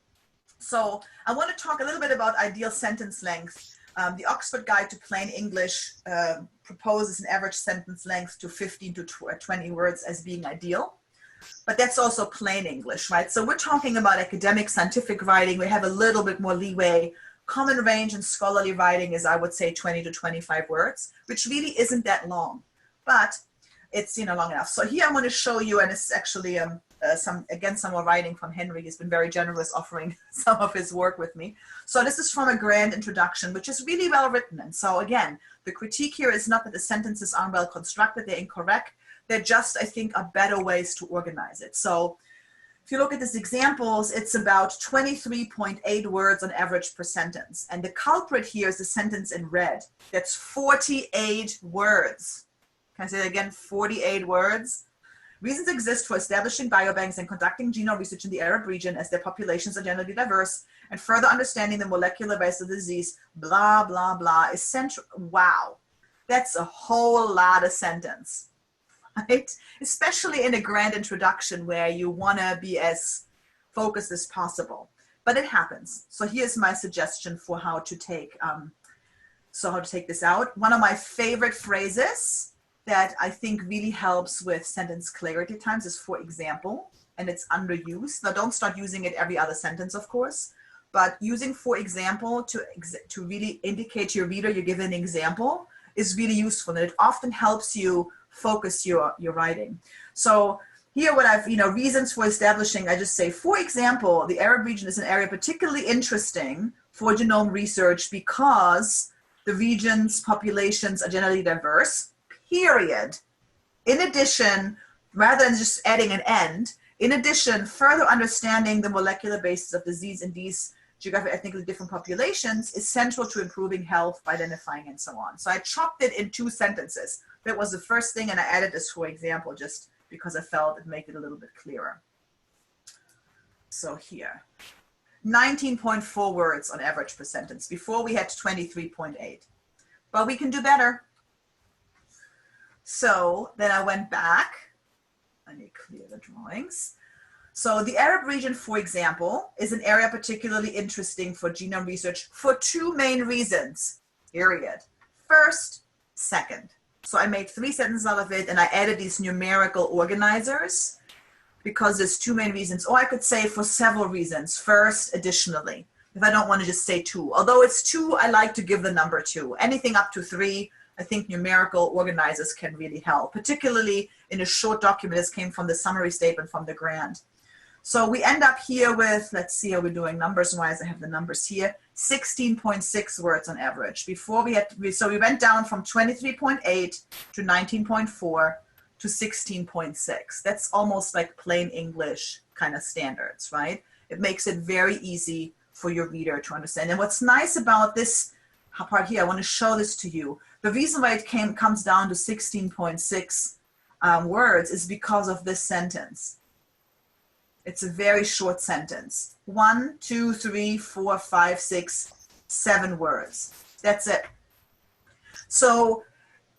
So I want to talk a little bit about ideal sentence length. The Oxford Guide to Plain English proposes an average sentence length to 15 to 20 words as being ideal. But that's also plain English, right? So we're talking about academic, scientific writing. We have a little bit more leeway. Common range in scholarly writing is, I would say, 20 to 25 words, which really isn't that long, but it's, long enough. So here I want to show you, and it's actually some more writing from Henry. He's been very generous offering some of his work with me. So this is from a grand introduction, which is really well written. And so again, the critique here is not that the sentences aren't well constructed, they're incorrect. They're just, I think, are better ways to organize it. So if you look at these examples, it's about 23.8 words on average per sentence. And the culprit here is the sentence in red. That's 48 words. Can I say that again? 48 words. Reasons exist for establishing biobanks and conducting genome research in the Arab region as their populations are generally diverse, and further understanding the molecular base of the disease, blah, blah, blah, is central. Wow, that's a whole lot of sentence, right? Especially in a grand introduction where you want to be as focused as possible. But it happens. So here's my suggestion for how to take this out. One of my favorite phrases that I think really helps with sentence clarity times is for example, and it's underused. Now don't start using it every other sentence, of course, but using for example to really indicate to your reader you're given an example is really useful, and it often helps you focus your writing. So here what I've, reasons for establishing, I just say, for example, the Arab region is an area particularly interesting for genome research because the region's populations are generally diverse. Period. In addition, rather than just adding an end, in addition, further understanding the molecular basis of disease in these geographically ethnically different populations is central to improving health by identifying and so on. So I chopped it in 2 sentences. That was the first thing, and I added this for example just because I felt it made it a little bit clearer. So here, 19.4 words on average per sentence. Before we had 23.8, but we can do better. So then I went back, let me clear the drawings. So the Arab region, for example, is an area particularly interesting for genome research for 2 main reasons, period. First, second. So I made 3 sentences out of it and I added these numerical organizers because there's 2 main reasons, or I could say for several reasons. First, additionally, if I don't want to just say 2. Although it's 2, I like to give the number 2. Anything up to 3, I think numerical organizers can really help, particularly in a short document. This came from the summary statement from the grant. So we end up here with, let's see how we're doing numbers wise. I have the numbers here, 16.6 words on average. Before so we went down from 23.8 to 19.4 to 16.6. That's almost like plain English kind of standards, right? It makes it very easy for your reader to understand. And what's nice about this part here, I want to show this to you. The reason why it comes down to 16.6 words is because of this sentence. It's a very short sentence. 1, 2, 3, 4, 5, 6, 7 words. That's it. So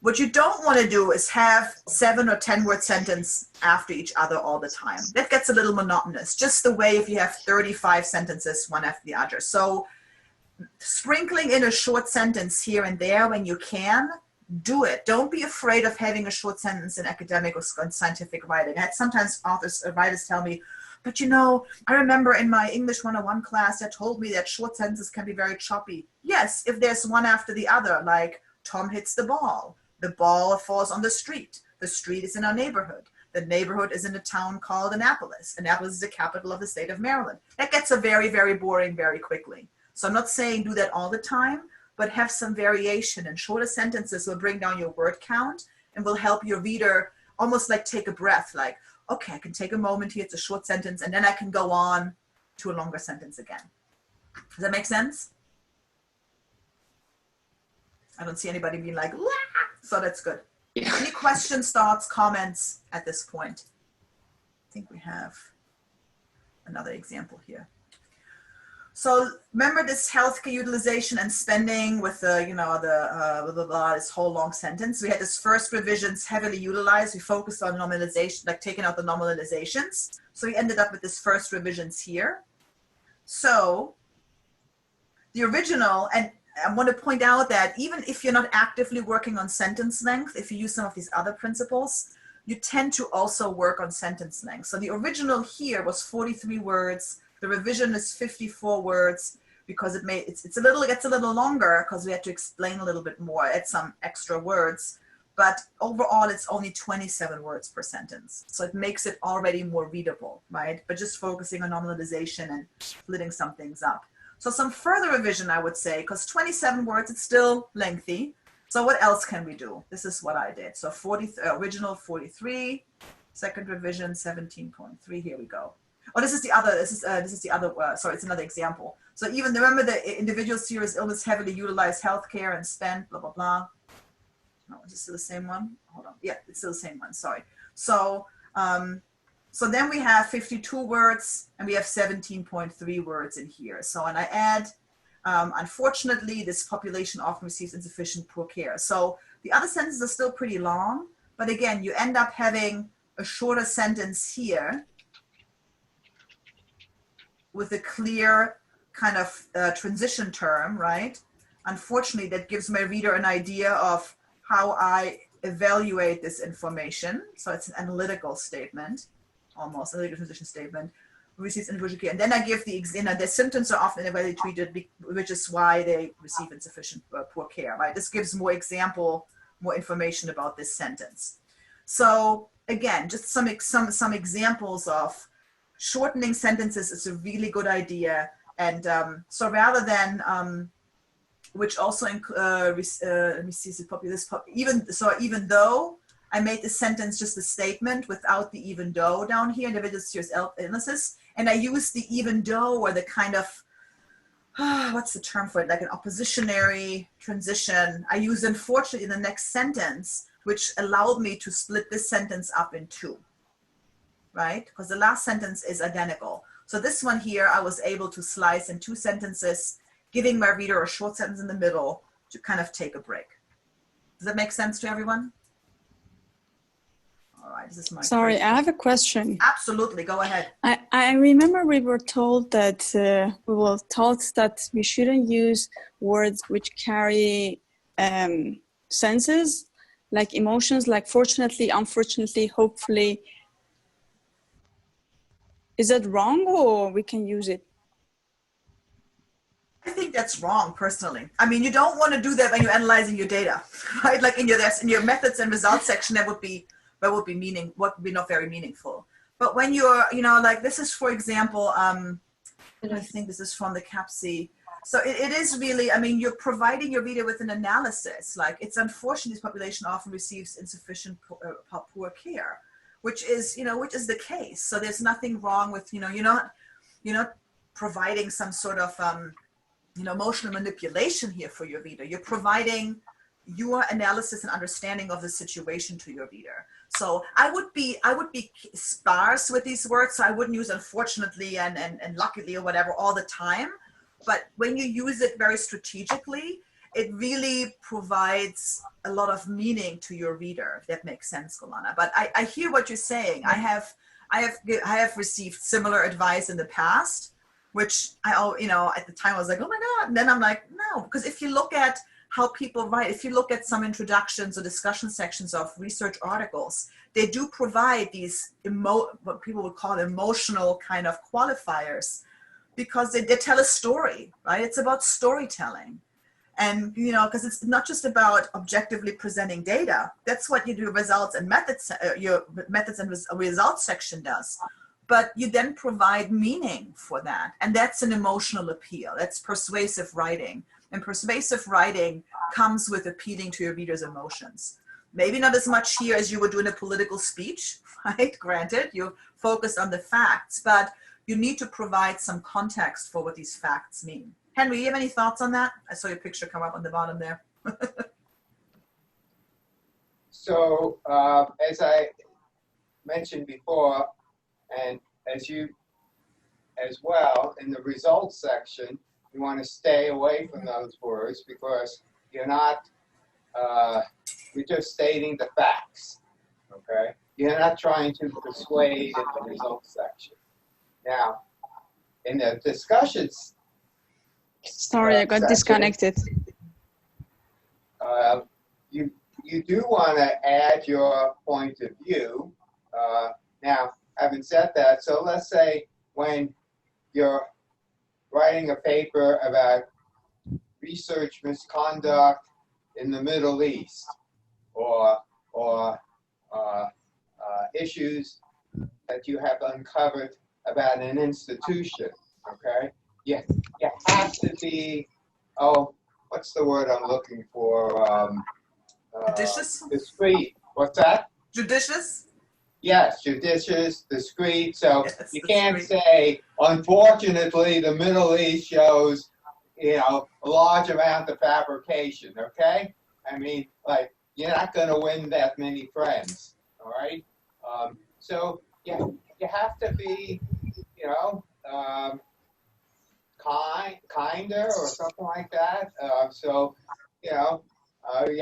what you don't want to do is have 7 or 10 word sentence after each other all the time. That gets a little monotonous, just the way if you have 35 sentences one after the other. So sprinkling in a short sentence here and there when you can, do it. Don't be afraid of having a short sentence in academic or scientific writing. I had sometimes writers tell me, but you know, I remember in my English 101 class that told me that short sentences can be very choppy. Yes, if there's one after the other, like Tom hits the ball falls on the street is in our neighborhood. The neighborhood is in a town called Annapolis. Annapolis is the capital of the state of Maryland. That gets a very, very boring very quickly. So I'm not saying do that all the time, but have some variation, and shorter sentences will bring down your word count and will help your reader almost like take a breath, like, okay, I can take a moment here, it's a short sentence, and then I can go on to a longer sentence again. Does that make sense? I don't see anybody being like, wah! So that's good. Yeah. Any questions, thoughts, comments at this point? I think we have another example here. So remember this healthcare utilization and spending with the, blah, blah, blah, this whole long sentence. We had this first revisions heavily utilized. We focused on nominalization, like taking out the nominalizations. So we ended up with this first revisions here. So the original, and I want to point out that even if you're not actively working on sentence length, if you use some of these other principles, you tend to also work on sentence length. So the original here was 43 words. The revision is 54 words because it gets a little longer because we had to explain a little bit more, add some extra words. But overall, it's only 27 words per sentence. So it makes it already more readable, right? But just focusing on nominalization and splitting some things up. So some further revision, I would say, because 27 words, it's still lengthy. So what else can we do? This is what I did. So original 43, second revision 17.3. Here we go. Oh, this is the other. Sorry, it's another example. So even remember the individual serious illness heavily utilized healthcare and spent blah blah blah. No, is this still the same one? Hold on. Yeah, it's still the same one. Sorry. So so then we have 52 words and we have 17.3 words in here. So, and I add, unfortunately, this population often receives insufficient poor care. So the other sentences are still pretty long, but again, you end up having a shorter sentence here with a clear kind of transition term, right? Unfortunately, that gives my reader an idea of how I evaluate this information. So it's an analytical statement. Almost a legal transition statement, receives individual care. And then I give the symptoms are often evaluated treated, which is why they receive insufficient poor care, right? This gives more information about this sentence. So again, just some examples of shortening sentences is a really good idea. And so rather than, which also, let me see, even though I made the sentence just a statement without the even though down here, individual serious illnesses, and I used the even though or the kind of, what's the term for it, like an oppositionary transition. I used unfortunately in the next sentence, which allowed me to split this sentence up in two, right? Because the last sentence is identical. So this one here, I was able to slice in two sentences, giving my reader a short sentence in the middle to kind of take a break. Does that make sense to everyone? All right, this is my Sorry, question. I have a question. Absolutely, go ahead. I remember we were told that we shouldn't use words which carry senses, like emotions, like fortunately, unfortunately, hopefully. Is that wrong, or we can use it? I think that's wrong, personally. I mean, you don't want to do that when you're analyzing your data, right? Like in your methods and results section, that would be not very meaningful. But when you're, like this is, for example, I think this is from the CAPC. So it is really, I mean, you're providing your reader with an analysis. Like, it's unfortunate this population often receives insufficient poor care, which is the case. So there's nothing wrong with, you're not providing some sort of emotional manipulation here for your reader. You're providing your analysis and understanding of the situation to your reader. So I would be sparse with these words. So I wouldn't use unfortunately and luckily or whatever all the time. But when you use it very strategically, it really provides a lot of meaning to your reader, if that makes sense, Golana. But I hear what you're saying. I have received similar advice in the past, which at the time I was like, oh my God. And then I'm like, no, because if you look at how people write, if you look at some introductions or discussion sections of research articles, they do provide these what people would call emotional kind of qualifiers, because they tell a story, right? It's about storytelling. And, because it's not just about objectively presenting data. That's what your results and methods, your methods and results section does. But you then provide meaning for that. And that's an emotional appeal. That's persuasive writing. And persuasive writing comes with appealing to your reader's emotions. Maybe not as much here as you would do in a political speech, right? Granted, you focus on the facts, but you need to provide some context for what these facts mean. Henry, you have any thoughts on that? I saw your picture come up on the bottom there. So as I mentioned before, and as you as well, in the results section, you want to stay away from those words because you're not, you're just stating the facts, okay? You're not trying to persuade in the results section. Now, in the discussions, sorry, I got section, disconnected. You do want to add your point of view. Now, having said that, so let's say when you're writing a paper about research misconduct in the Middle East, or issues that you have uncovered about an institution, okay? You have to be, what's the word I'm looking for? Judicious? Discreet. What's that? Judicious? Yes, judicious, discreet. So Yes, you can't discreet. say, unfortunately, the Middle East shows, a large amount of fabrication, okay? I mean, like, you're not going to win that many friends, all right? So you have to be, kinder or something like that. So, you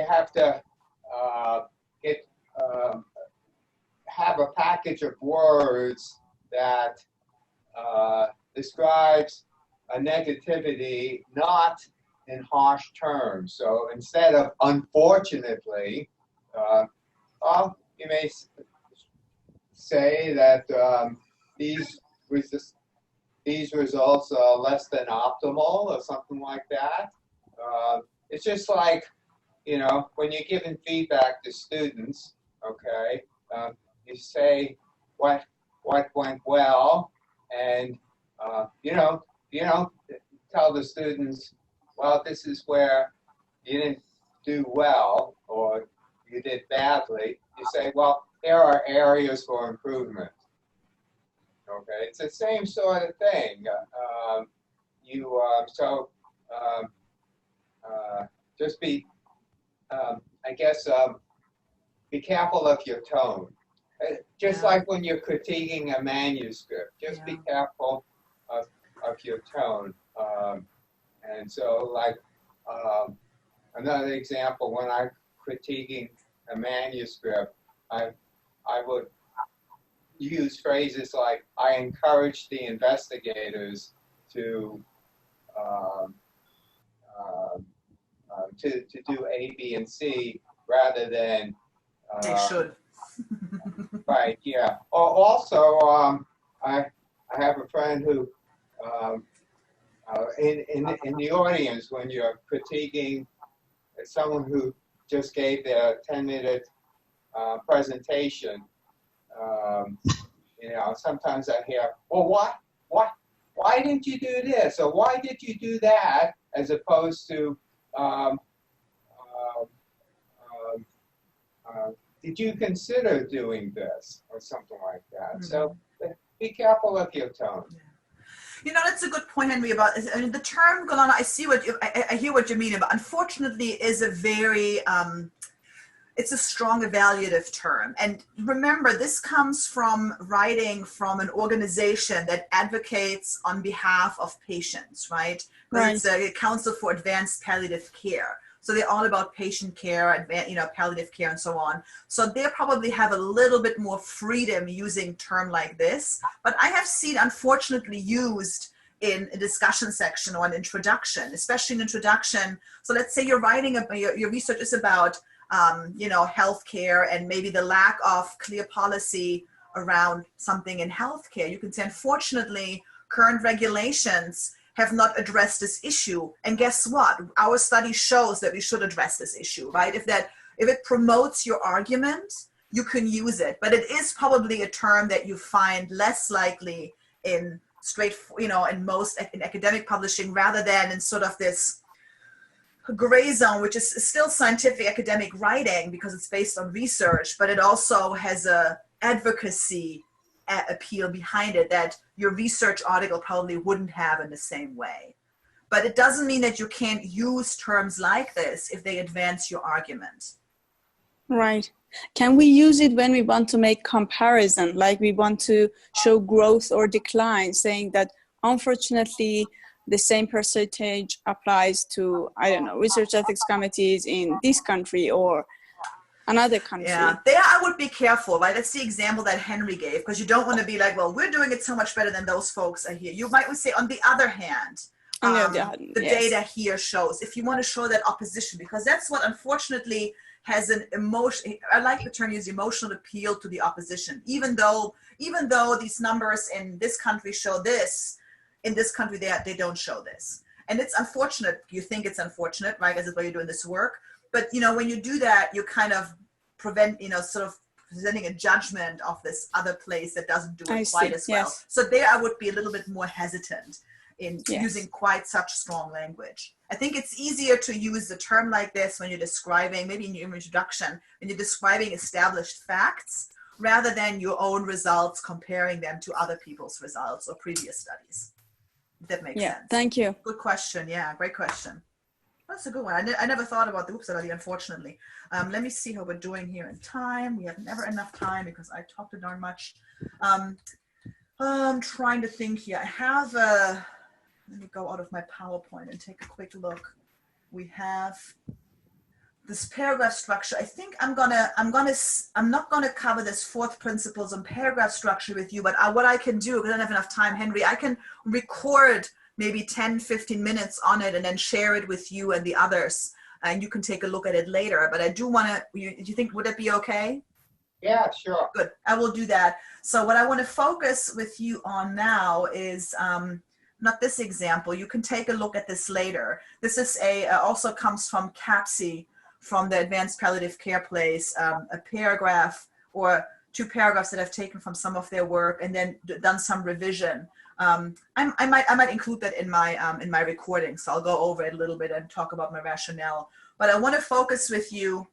have to have a package of words that describes a negativity not in harsh terms. So instead of unfortunately, you may say that these results are less than optimal or something like that. It's just like, when you're giving feedback to students, okay, you say what went well, and you don't tell the students, well, this is where you didn't do well or you did badly. You say, well, there are areas for improvement. Okay, it's the same sort of thing. Just be, be careful of your tone. Just like when you're critiquing a manuscript, just be careful of your tone. And so, like, another example, when I'm critiquing a manuscript, I would use phrases like, I encourage the investigators to do A, B, and C rather than They should. right, yeah. Also, I have a friend who in the audience when you're critiquing someone who just gave their 10-minute presentation. You know, sometimes I hear, well, why didn't you do this? Or why did you do that? As opposed to, did you consider doing this? Or something like that. Mm-hmm. So be careful of your tone. Yeah. You know, that's a good point, Henry, about, I mean, the term Golana, I hear what you mean, but unfortunately is a very, it's a strong evaluative term. And remember, this comes from writing from an organization that advocates on behalf of patients, right? Right. It's a Council for Advanced Palliative Care. So they're all about patient care, you know, palliative care and so on. So they probably have a little bit more freedom using term like this. But I have seen, unfortunately, used in a discussion section or an introduction, especially an introduction. So let's say you're writing, your research is about, you know, healthcare and maybe the lack of clear policy around something in healthcare. You can say, unfortunately, current regulations have not addressed this issue. And guess what? Our study shows that we should address this issue, right? If it promotes your argument, you can use it. But it is probably a term that you find less likely in in academic publishing, rather than in sort of this gray zone, which is still scientific academic writing because it's based on research, but it also has a advocacy appeal behind it that your research article probably wouldn't have in the same way. But it doesn't mean that you can't use terms like this if they advance your argument. Right. Can we use it when we want to make comparison, like we want to show growth or decline, saying that unfortunately the same percentage applies to, I don't know, research ethics committees in this country or another country? Yeah, there I would be careful, right? That's the example that Henry gave, because you don't want to be like, well, we're doing it so much better than those folks are here. You might say, on the other hand, the data here shows, if you want to show that opposition, because that's what unfortunately has an emotion, I like the term used, emotional appeal to the opposition. Even though these numbers in this country show this, in this country they don't show this. And it's unfortunate. You think it's unfortunate, right? As is why you're doing this work. But, you know, when you do that, you kind of prevent, you know, sort of presenting a judgment of this other place that doesn't do it quite as well. Yes. So there I would be a little bit more hesitant in using quite such strong language. I think it's easier to use a term like this when you're describing, maybe in your introduction, when you're describing established facts, rather than your own results, comparing them to other people's results or previous studies. If that makes sense. Thank you. Good question. Yeah, great question. That's a good one. I never thought about the study, unfortunately. Let me see how we're doing here in time. We have never enough time because I talked darn much. I'm trying to think here. I have let me go out of my PowerPoint and take a quick look. We have this paragraph structure. I think I'm not gonna cover this 4th principles on paragraph structure with you, but what I can do, because I don't have enough time, Henry, I can record maybe 10, 15 minutes on it and then share it with you and the others. And you can take a look at it later. But I do want to, do you think, would it be okay? Yeah, sure. Good, I will do that. So what I want to focus with you on now is not this example. You can take a look at this later. This is also comes from CAPSI, from the Advanced Palliative Care Place, a paragraph or 2 paragraphs that I've taken from some of their work and then done some revision. I might include that in my recording, so I'll go over it a little bit and talk about my rationale. But I want to focus with you.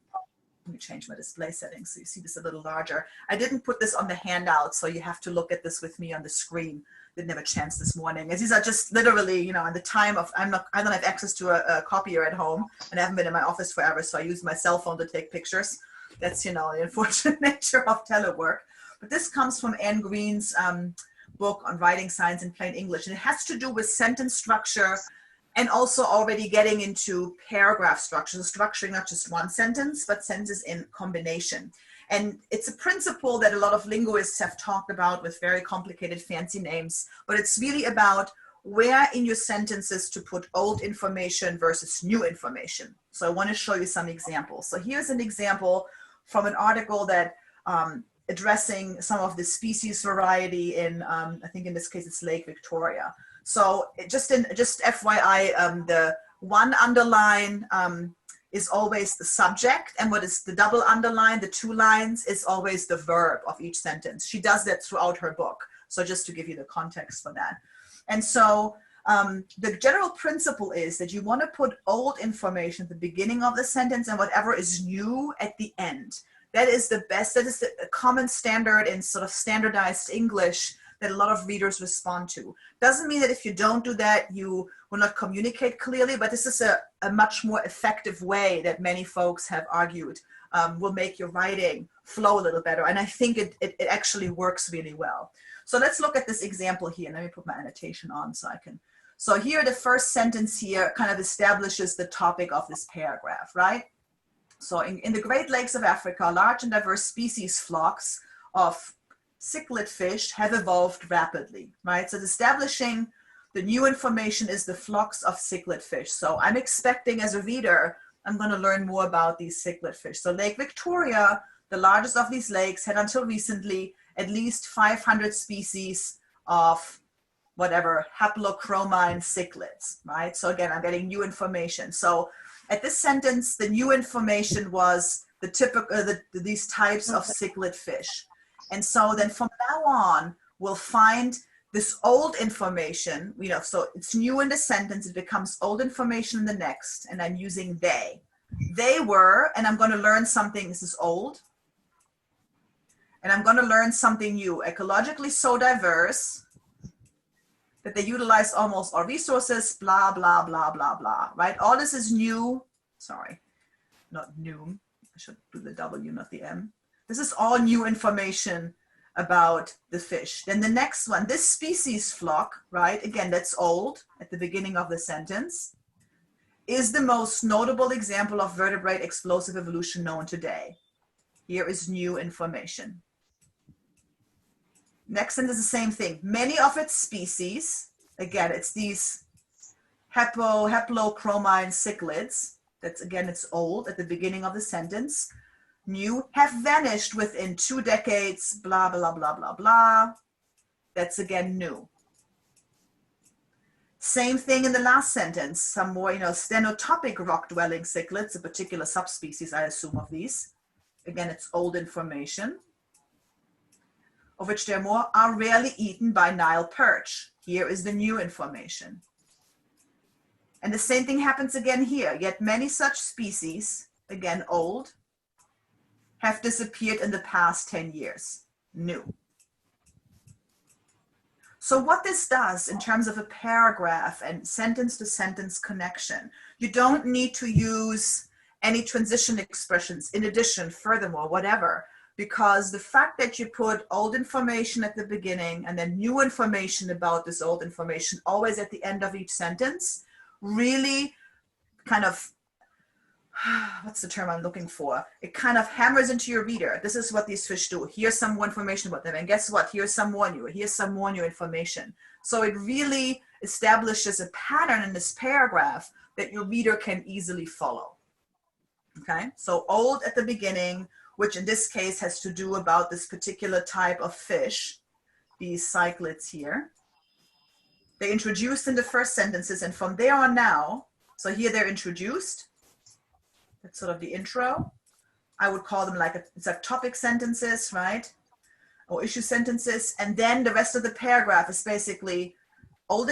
Let me change my display settings so you see this a little larger. I didn't put this on the handout, so you have to look at this with me on the screen. Didn't have a chance this morning, as these are just literally, you know, at the time of I don't have access to a copier at home, and I haven't been in my office forever, so I use my cell phone to take pictures. That's, you know, the unfortunate nature of telework. But this comes from Anne Green's book on writing science in plain English, and it has to do with sentence structure and also already getting into paragraph structure, so structuring not just one sentence, but sentences in combination. And it's a principle that a lot of linguists have talked about with very complicated fancy names, but it's really about where in your sentences to put old information versus new information. So I want to show you some examples. So here's an example from an article that addressing some of the species variety in, I think in this case it's Lake Victoria. So just FYI, the one underline is always the subject, and what is the double underline, the 2 lines, is always the verb of each sentence. She does that throughout her book. So just to give you the context for that. And so the general principle is that you want to put old information at the beginning of the sentence and whatever is new at the end. That is the best, that is the common standard in sort of standardized English that a lot of readers respond to. Doesn't mean that if you don't do that, you will not communicate clearly, but this is a much more effective way that many folks have argued will make your writing flow a little better. And I think it actually works really well. So let's look at this example here. Let me put my annotation on so I can. So here, the first sentence here kind of establishes the topic of this paragraph, right? So in the Great Lakes of Africa, large and diverse species flocks of cichlid fish have evolved rapidly, right? So establishing the new information is the flocks of cichlid fish. So I'm expecting as a reader, I'm going to learn more about these cichlid fish. So Lake Victoria, the largest of these lakes, had until recently at least 500 species of whatever haplochromine cichlids, right? So again, I'm getting new information. So at this sentence, the new information was the typical, these types of cichlid fish. And so then from now on, we'll find this old information, you know, so it's new in the sentence, it becomes old information in the next, and I'm using they. They were, and I'm going to learn something, this is old, and I'm going to learn something new, ecologically so diverse that they utilize almost all resources, blah, blah, blah, blah, blah, right? All this is new, sorry, not new, I should do the W, not the M. This is all new information about the fish. Then the next one, this species flock, right? Again, that's old at the beginning of the sentence, is the most notable example of vertebrate explosive evolution known today. Here is new information. Next sentence is the same thing. Many of its species, again, it's these haplochromine cichlids. That's again, it's old at the beginning of the sentence. New have vanished within 2 decades, blah, blah, blah, blah, blah. That's again new. Same thing in the last sentence, some more, you know, stenotopic rock-dwelling cichlids, a particular subspecies, I assume, of these. Again, it's old information, of which there are more, are rarely eaten by Nile perch. Here is the new information. And the same thing happens again here, yet many such species, again old, have disappeared in the past 10 years, new. So what this does in terms of a paragraph and sentence-to-sentence connection, you don't need to use any transition expressions in addition, furthermore, whatever, because the fact that you put old information at the beginning and then new information about this old information always at the end of each sentence really kind of, what's the term I'm looking for? It kind of hammers into your reader. This is what these fish do. Here's some more information about them. And guess what? Here's some more new. Here's some more new information. So it really establishes a pattern in this paragraph that your reader can easily follow. Okay? So old at the beginning, which in this case has to do about this particular type of fish, these cichlids here. They're introduced in the first sentences, and from there on now, so here they're introduced. That's sort of the intro. I would call them like, it's like topic sentences, right? Or issue sentences. And then the rest of the paragraph is basically old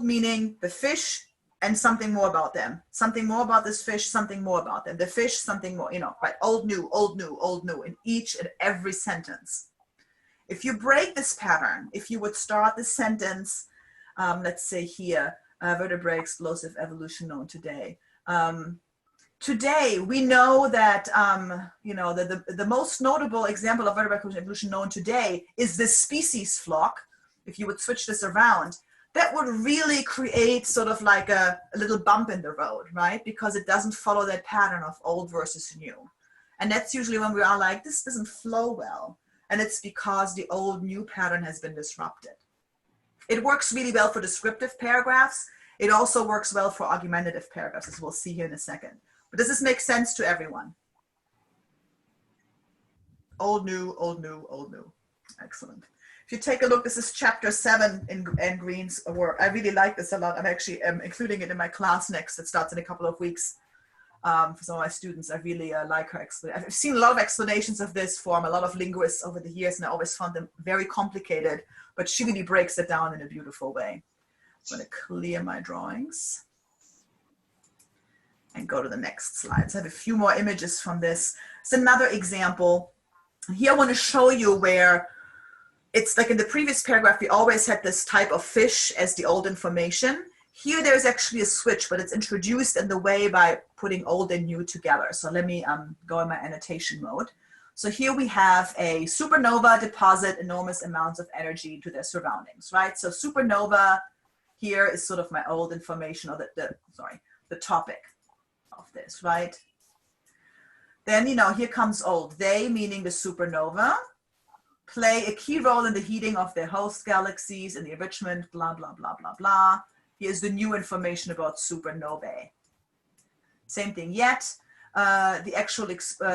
meaning the fish and something more about them. Something more about this fish, something more about them. The fish, something more, you know, right? Old, new, old, new, old, new in each and every sentence. If you break this pattern, if you would start the sentence, let's say here, vertebrate explosive evolution known today. Today, we know that, you know, the most notable example of vertebrate evolution known today is this species flock. If you would switch this around, that would really create sort of like a little bump in the road, right? Because it doesn't follow that pattern of old versus new. And that's usually when we are like, this doesn't flow well. And it's because the old new pattern has been disrupted. It works really well for descriptive paragraphs. It also works well for argumentative paragraphs, as we'll see here in a second. But does this make sense to everyone? Old, new, old, new, old, new. Excellent. If you take a look, this is chapter 7 in Green's work. I really like this a lot. I'm actually including it in my class next. It starts in a couple of weeks. For some of my students, I really like her explanation. I've seen a lot of explanations of this from a lot of linguists over the years, and I always found them very complicated, but she really breaks it down in a beautiful way. I'm going to clear my drawings and go to the next slide. So I have a few more images from this. It's another example. Here I want to show you where it's like in the previous paragraph, we always had this type of fish as the old information. Here there's actually a switch, but it's introduced in the way by putting old and new together. So let me go in my annotation mode. So here we have a supernova deposit enormous amounts of energy to their surroundings, right? So supernova here is sort of my old information, or the topic of this, right? Then, you know, here comes old. They, meaning the supernova, play a key role in the heating of their host galaxies and the enrichment, blah, blah, blah, blah, blah. Here's the new information about supernovae. Same thing, yet the actual,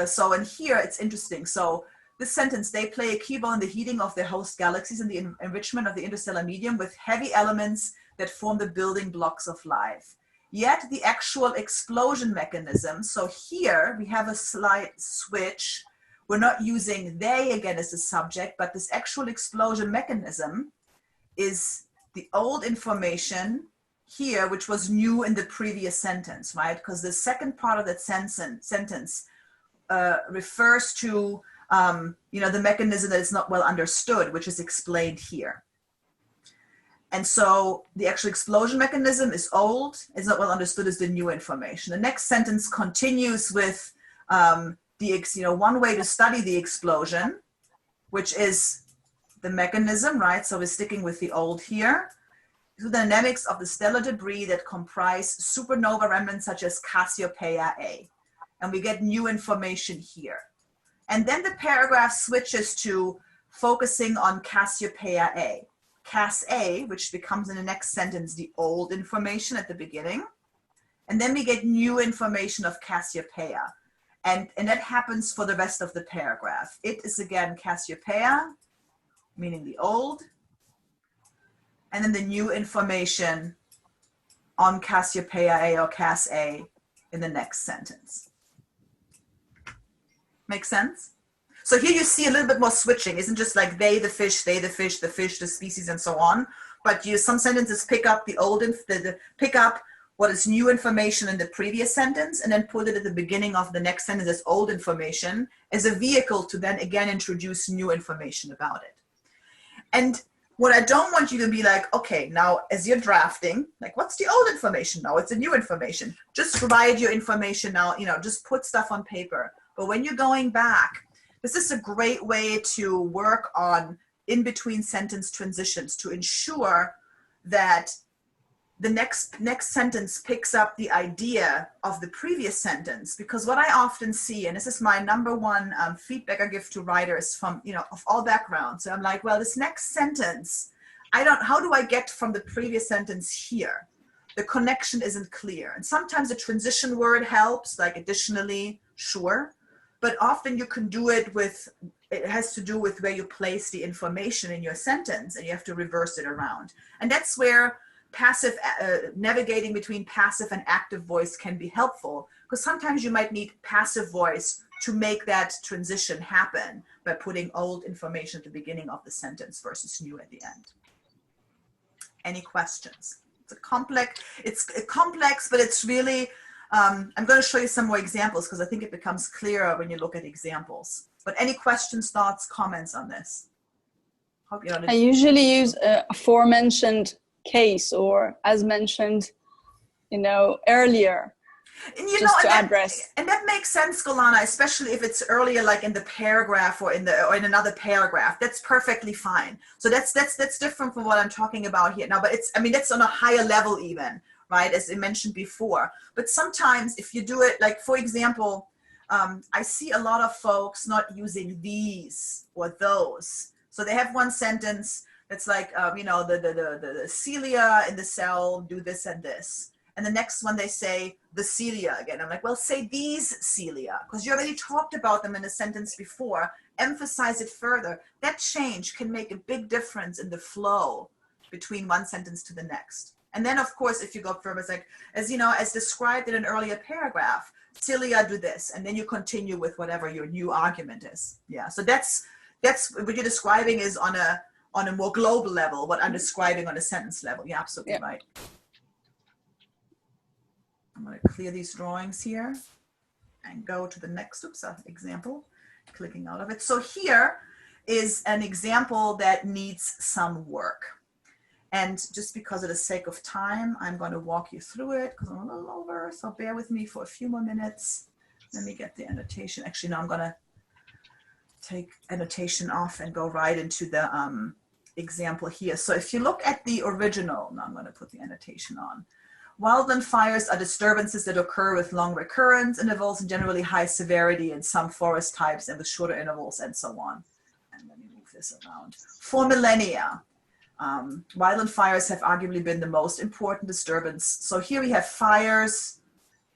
so in here it's interesting. So this sentence, they play a key role in the heating of their host galaxies and the enrichment of the interstellar medium with heavy elements that form the building blocks of life. Yet the actual explosion mechanism, so here we have a slight switch. We're not using they again as a subject, but this actual explosion mechanism is the old information here, which was new in the previous sentence, right? Because the second part of that sentence refers to, you know, the mechanism that is not well understood, which is explained here. And so the actual explosion mechanism is old, is not well understood as the new information. The next sentence continues with one way to study the explosion, which is the mechanism, right? So we're sticking with the old here. The dynamics of the stellar debris that comprise supernova remnants such as Cassiopeia A. And we get new information here. And then the paragraph switches to focusing on Cassiopeia A. Cass A, which becomes in the next sentence the old information at the beginning. And then we get new information of Cassiopeia. And that happens for the rest of the paragraph. It is again Cassiopeia, meaning the old. And then the new information on Cassiopeia A or Cass A in the next sentence. Make sense? So here you see a little bit more switching. Isn't just like they, the fish, the fish, the species, and so on. But some sentences pick up the old, pick up what is new information in the previous sentence and then put it at the beginning of the next sentence as old information as a vehicle to then again introduce new information about it. And what I don't want you to be like, okay, now as you're drafting, like what's the old information now? It's the new information. Just provide your information now, you know, just put stuff on paper. But when you're going back, this is a great way to work on in-between sentence transitions to ensure that the next sentence picks up the idea of the previous sentence. Because what I often see, and this is my number one feedback I give to writers from, you know, of all backgrounds. So I'm like, well, this next sentence, how do I get from the previous sentence here? The connection isn't clear. And sometimes a transition word helps, like additionally, sure. But often you can do it with, it has to do with where you place the information in your sentence and you have to reverse it around. And that's where passive, navigating between passive and active voice can be helpful, because sometimes you might need passive voice to make that transition happen by putting old information at the beginning of the sentence versus new at the end. Any questions? It's complex, but it's really, I'm going to show you some more examples because I think it becomes clearer when you look at examples. But any questions, thoughts, comments on this? Hope you don't. I usually use a aforementioned case or as mentioned, you know, earlier. And you just know, to address. And that makes sense, Golana, especially if it's earlier, like in the paragraph or in another paragraph. That's perfectly fine. So that's different from what I'm talking about here now. But it's, I mean, that's on a higher level even, right? As I mentioned before. But sometimes if you do it, like for example, I see a lot of folks not using these or those. So they have one sentence that's like, you know, the cilia in the cell do this and this. And the next one they say the cilia again. I'm like, well, say these cilia, because you already talked about them in a sentence before. emphasize it further, that change can make a big difference in the flow between one sentence to the next. And then, of course, if you go further, it's like, as you know, as described in an earlier paragraph, Celia do this, and then you continue with whatever your new argument is. Yeah, so that's what you're describing is on a more global level, what I'm describing on a sentence level. You're absolutely right. I'm going to clear these drawings here and go to the next example, clicking out of it. So here is an example that needs some work. And just because of the sake of time, I'm going to walk you through it because I'm a little over. So bear with me for a few more minutes. Let me get the annotation. Actually, no, I'm going to take annotation off and go right into the example here. So if you look at the original, now I'm going to put the annotation on. Wildland fires are disturbances that occur with long recurrence intervals and generally high severity in some forest types and with shorter intervals and so on. And let me move this around. For millennia, wildland fires have arguably been the most important disturbance. So here we have fires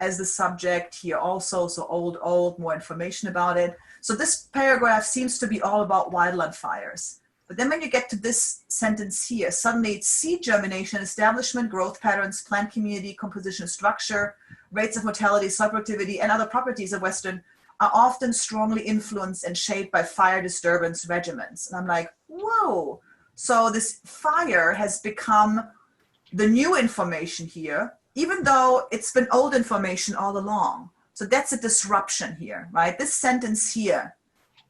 as the subject here also, so old, more information about it. So this paragraph seems to be all about wildland fires. But then when you get to this sentence here, suddenly it's seed germination, establishment, growth patterns, plant community, composition, structure, rates of mortality, soil productivity, and other properties of Western are often strongly influenced and shaped by fire disturbance regimens. And I'm like, whoa. So this fire has become the new information here, even though it's been old information all along. So that's a disruption here, right? This sentence here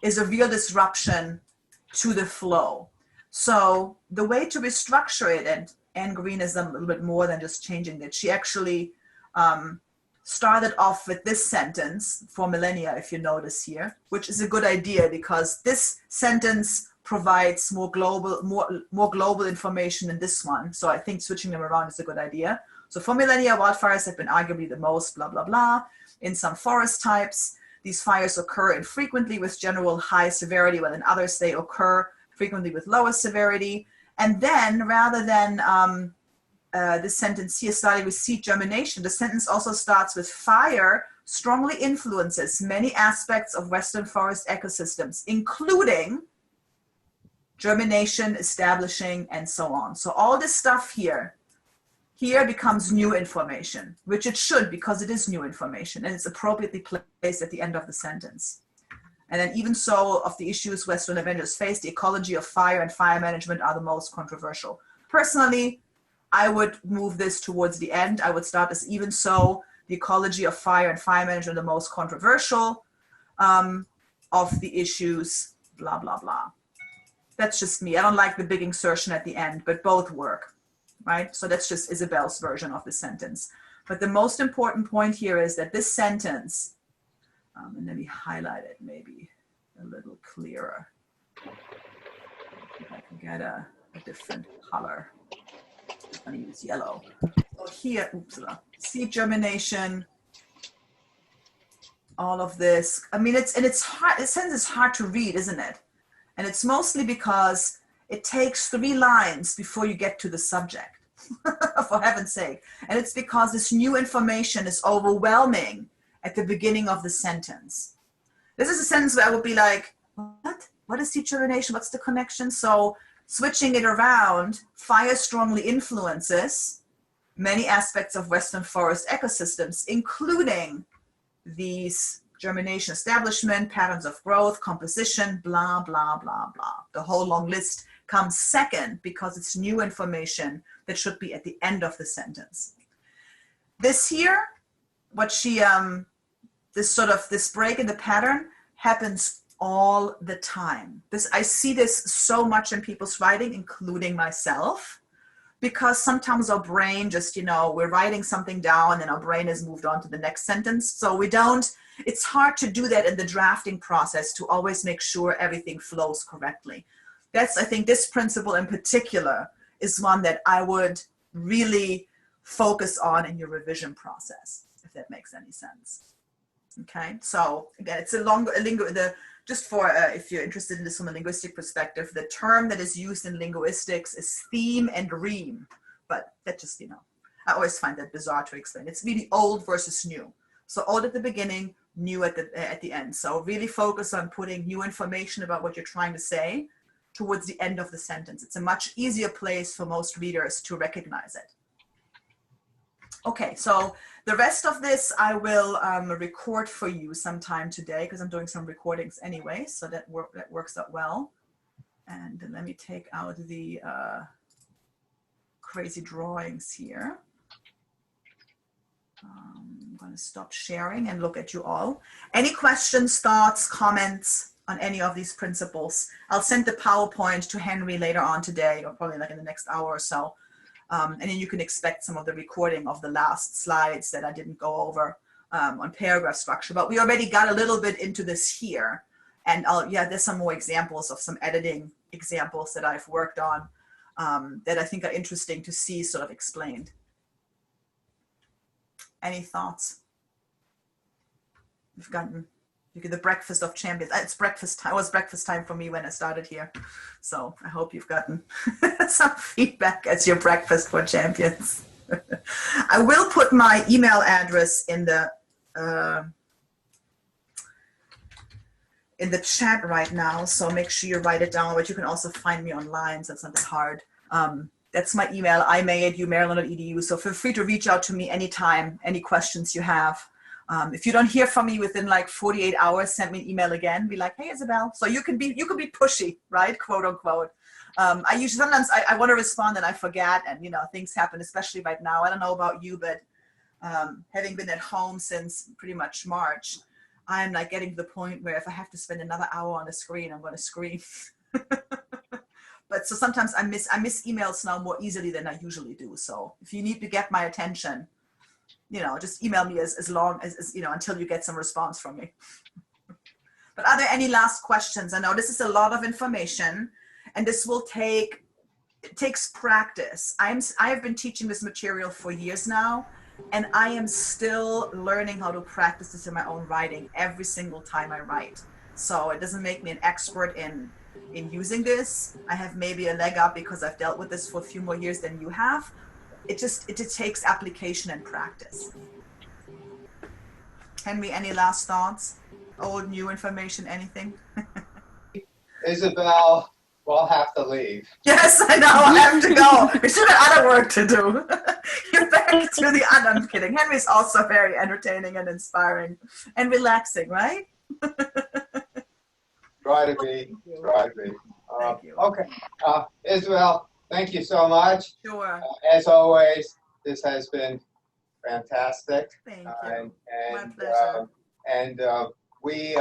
is a real disruption to the flow. So the way to restructure it, and Anne Green has done a little bit more than just changing it. She actually started off with this sentence for millennia, if you notice here, which is a good idea because this sentence provides more global information than this one. So I think switching them around is a good idea. So for millennia, wildfires have been arguably the most blah, blah, blah. In some forest types, these fires occur infrequently with general high severity, while in others they occur frequently with lower severity. And then rather than this sentence here starting with seed germination, the sentence also starts with fire strongly influences many aspects of Western forest ecosystems, including germination, establishing, and so on. So all this stuff here becomes new information, which it should because it is new information and it's appropriately placed at the end of the sentence. And then even so, of the issues Western Avengers face, the ecology of fire and fire management are the most controversial. Personally, I would move this towards the end. I would start as even so, the ecology of fire and fire management are the most controversial of the issues, blah, blah, blah. That's just me. I don't like the big insertion at the end, but both work. Right? So that's just Isabell's version of the sentence. But the most important point here is that this sentence, and let me highlight it maybe a little clearer. If I can get a different color. I'm going to use yellow. So here, seed germination, all of this. I mean, it's hard. This sentence is hard to read, isn't it? And it's mostly because it takes 3 lines before you get to the subject, for heaven's sake. And it's because this new information is overwhelming at the beginning of the sentence. This is a sentence where I would be like, what? What is seed germination? What's the connection? So switching it around, fire strongly influences many aspects of Western forest ecosystems, including these germination, establishment, patterns of growth, composition, blah, blah, blah, blah. The whole long list comes second because it's new information that should be at the end of the sentence. This here, what she, this break in the pattern happens all the time. I see this so much in people's writing, including myself, because sometimes our brain just, we're writing something down and our brain has moved on to the next sentence. So it's hard to do that in the drafting process to always make sure everything flows correctly. I think this principle in particular is one that I would really focus on in your revision process, if that makes any sense. Okay, so again, it's just for if you're interested in this from a linguistic perspective, the term that is used in linguistics is theme and reme, but that just, I always find that bizarre to explain. It's really old versus new. So old at the beginning, new at the end. So really focus on putting new information about what you're trying to say towards the end of the sentence. It's a much easier place for most readers to recognize it. Okay, so the rest of this I will record for you sometime today, because I'm doing some recordings anyway, so that works out well. And let me take out the crazy drawings here. I'm going to stop sharing and look at you all. Any questions, thoughts, comments on any of these principles? I'll send the PowerPoint to Henry later on today, or probably like in the next hour or so. And then you can expect some of the recording of the last slides that I didn't go over on paragraph structure. But we already got a little bit into this here. And there's some more examples of some editing examples that I've worked on that I think are interesting to see sort of explained. Any thoughts? We've gotten the breakfast of champions. It's breakfast time. It was breakfast time for me when I started here. So I hope you've gotten some feedback as your breakfast for champions. I will put my email address in the chat right now. So make sure you write it down, but you can also find me online, so it's not that hard. That's my email, imay@umaryland.edu. So feel free to reach out to me anytime, any questions you have. If you don't hear from me within like 48 hours, send me an email again. Be like, hey, Isabel. So you can be pushy, right? Quote unquote. I usually sometimes I want to respond and I forget, and things happen, especially right now. I don't know about you, but having been at home since pretty much March, I'm like getting to the point where if I have to spend another hour on the screen, I'm going to scream. But so sometimes I miss emails now more easily than I usually do. So if you need to get my attention, just email me as long as until you get some response from me. But are there any last questions? I know this is a lot of information, and this will it takes practice. I have been teaching this material for years now, and I am still learning how to practice this in my own writing every single time I write. So it doesn't make me an expert in using this. I have maybe a leg up because I've dealt with this for a few more years than you have. It just takes application and practice. Henry, any last thoughts? Old, new information, anything? Isabel, we'll have to leave. Yes, I know, I have to go. We should have other work to do. You're back to the other. I'm kidding. Henry's also very entertaining and inspiring and relaxing, right? Try to be. Thank you. Okay. Isabel, thank you so much. Sure. As always, this has been fantastic. Thank you. And My pleasure. we